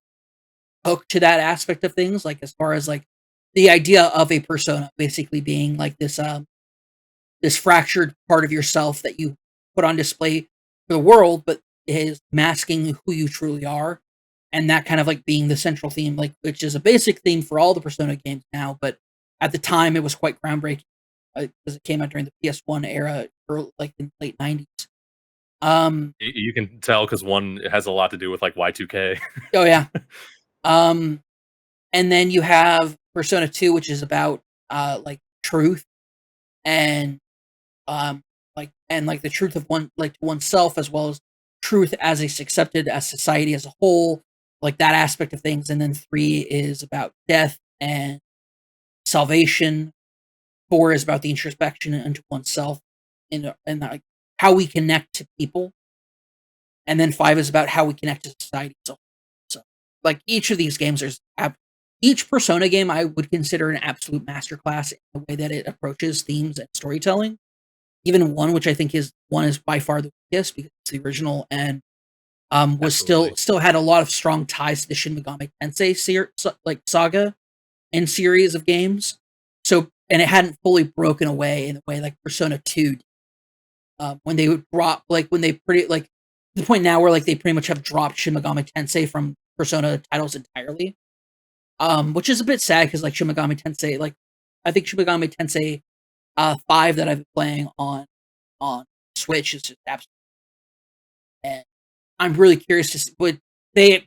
hook to that aspect of things. Like as far as like the idea of a persona basically being like this fractured part of yourself that you put on display for the world, but is masking who you truly are. And that kind of like being the central theme, like which is a basic theme for all the Persona games now, but at the time it was quite groundbreaking because it came out during the PS1 era, or like in the late '90s. Um, You can tell because one has a lot to do with like Y2K. oh yeah. Um, and then you have Persona 2, which is about truth and the truth of to oneself, as well as truth as it's accepted as society as a whole, like that aspect of things. And then 3 is about death and salvation. 4 is about the introspection into oneself and like how we connect to people. And then 5 is about how we connect to society. So like each of these games, each Persona game I would consider an absolute masterclass in the way that it approaches themes and storytelling. Even one, which I think is by far the weakest because it's the original and was Absolutely. still had a lot of strong ties to the Shin Megami Tensei saga and series of games. So and it hadn't fully broken away in the way like Persona 2 did. When they would drop when they pretty like the point now where like they pretty much have dropped Shin Megami Tensei from Persona titles entirely. Which is a bit sad because like Shin Megami Tensei, I think Shin Megami Tensei 5 that I've been playing on Switch is just absolutely, and I'm really curious to see what they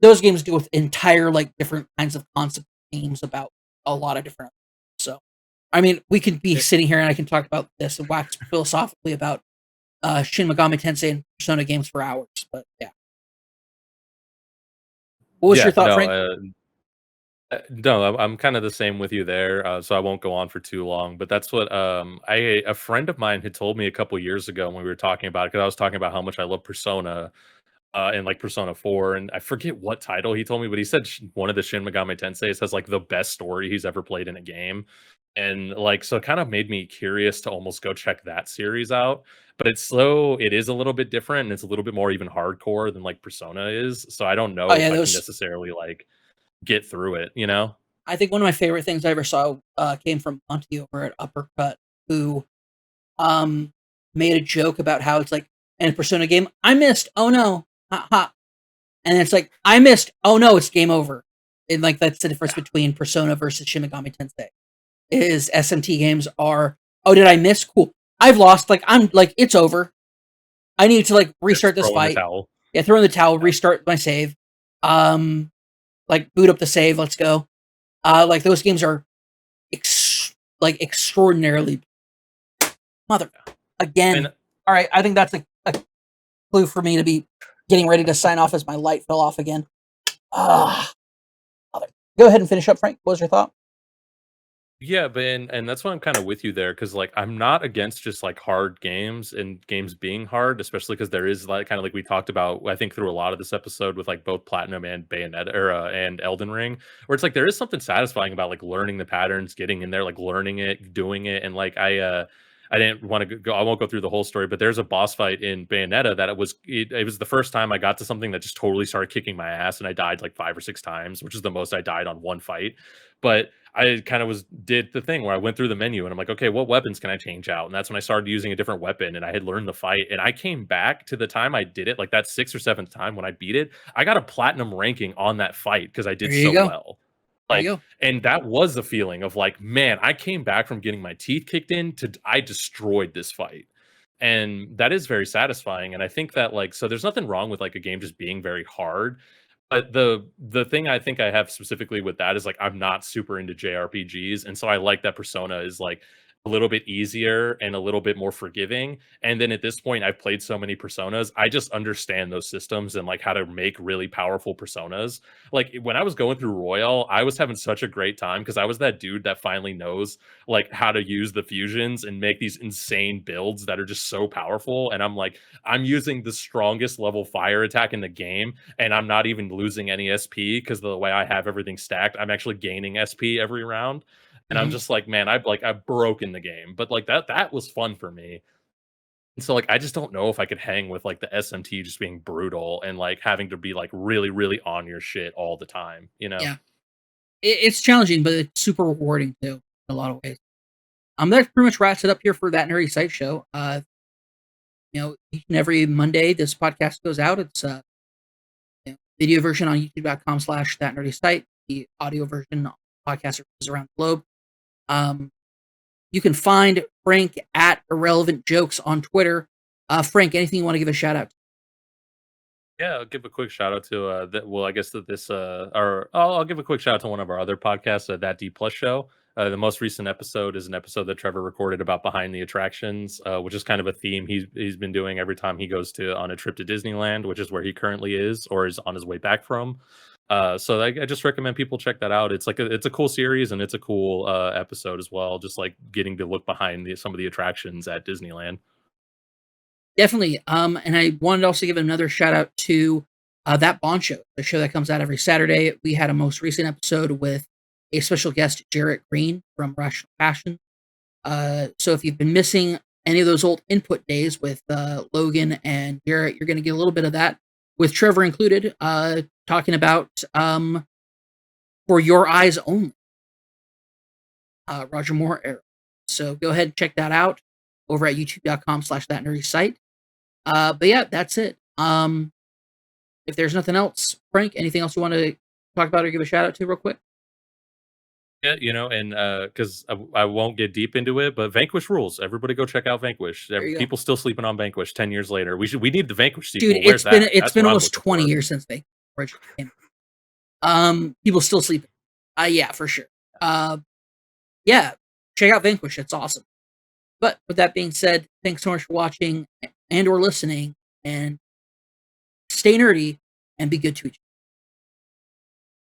those games do with entire like different kinds of concept themes about a lot of different. So, I mean, we could be Eh, sitting here and I can talk about this and wax philosophically about Shin Megami Tensei and Persona games for hours. But yeah, what was your yeah, thought, no, Frank? no, I'm kind of the same with you there, so I won't go on for too long. But that's what a friend of mine had told me a couple years ago when we were talking about it, because I was talking about how much I love Persona, and like Persona 4, and I forget what title he told me, but he said one of the Shin Megami Tenseis has like the best story he's ever played in a game. And like, so it kind of made me curious to almost go check that series out. But it is a little bit different and it's a little bit more even hardcore than like Persona is. So I don't Oh know yeah, if I can those. necessarily like get through it, you know? I think one of my favorite things I ever saw came from Monty over at Uppercut, who um made a joke about how it's like in a Persona game, I missed. Oh no, ha ha. And it's like I missed. Oh no, it's game over. And like that's the difference between Persona versus Shin Megami Tensei. Is SMT games are, oh, did I miss? Cool. I've lost. Like I'm like it's over. I need to like Just restart this throw in the fight. towel. Yeah, throw in the towel, Yeah. restart my save. Um, boot up the save. Let's go. Like those games are extraordinarily mother again. And All right, I think that's a clue for me to be getting ready to sign off as my light fell off again. Ah, mother. Go ahead and finish up, Frank. What was your thought? yeah, but and that's why I'm kind of with you there, because like I'm not against just like hard games and games being hard, especially because there is like kind of like we talked about, I think through a lot of this episode with like both Platinum and Bayonetta or and Elden Ring, where it's like there is something satisfying about like learning the patterns, getting in there, like learning it, doing it, and like I didn't want to go. I won't go through the whole story, but there's a boss fight in Bayonetta that it was the first time I got to something that just totally started kicking my ass, and I died like 5 or 6 times, which is the most I died on one fight. But I kind of did the thing where I went through the menu and I'm like, okay, what weapons can I change out? And that's when I started using a different weapon and I had learned the fight. And I came back to the time I did it, like that sixth or seventh time when I beat it, I got a platinum ranking on that fight because I There did you so go. well. There you Like, go. and that was the feeling of like, man, I came back from getting my teeth kicked in to I destroyed this fight. And that is very satisfying. And I think that like, so there's nothing wrong with like a game just being very hard. But the thing I think I have specifically with that is like I'm not super into JRPGs, and so I like that Persona is like a little bit easier and a little bit more forgiving. And then at this point, I've played so many personas, I just understand those systems and like how to make really powerful personas. Like when I was going through Royal, I was having such a great time because I was that dude that finally knows like how to use the fusions and make these insane builds that are just so powerful. And I'm like, I'm using the strongest level fire attack in the game, and I'm not even losing any SP because the way I have everything stacked, I'm actually gaining SP every round. And I'm Mhm. just like, man, I've broken the game. But like that was fun for me. And so like I just don't know if I could hang with like the SMT just being brutal and like having to be like really, really on your shit all the time, you know? Yeah. It's challenging, but it's super rewarding too in a lot of ways. That pretty much wraps it up here for that nerdy site show. Each and every Monday this podcast goes out. It's video version on youtube.com/that nerdy site, the audio version on podcast services around the globe. Um, you can find Frank at Irrelevant Jokes on Twitter. Frank, anything you want to give a shout out to? Yeah, I'll give a quick shout out to that. Well, I guess that this or I'll give a quick shout out to one of our other podcasts, that D Plus show. The most recent episode is an episode that Trevor recorded about behind the attractions, which is kind of a theme he's been doing every time he goes to on a trip to Disneyland, which is where he currently is or is on his way back from. So I just recommend people check that out. It's like it's a cool series and it's a cool episode as well. Just like getting to look behind some of the attractions at Disneyland. Definitely. And I wanted to also give another shout out to That Bond Show, the show that comes out every Saturday. We had a most recent episode with a special guest, Jarrett Green from Rational Passion. So if you've been missing any of those old input days with Logan and Jarrett, you're going to get a little bit of that with Trevor included, talking about For Your Eyes Only, Roger Moore era. So go ahead and check that out over at youtube.com/that nerdy site. But yeah, that's it. If there's nothing else, Frank, anything else you want to talk about or give a shout out to real quick? Yeah, and because I won't get deep into it, but Vanquish rules. Everybody go check out Vanquish. There you go. People still sleeping on Vanquish 10 years later. We need the Vanquish Dude, sequel. Where's that? it's That's been what I'm almost looking 20 for. years since they originally came. People still sleeping. Yeah, for sure. Uh, yeah, check out Vanquish. It's awesome. But with that being said, thanks so much for watching and or listening, and stay nerdy and be good to each other.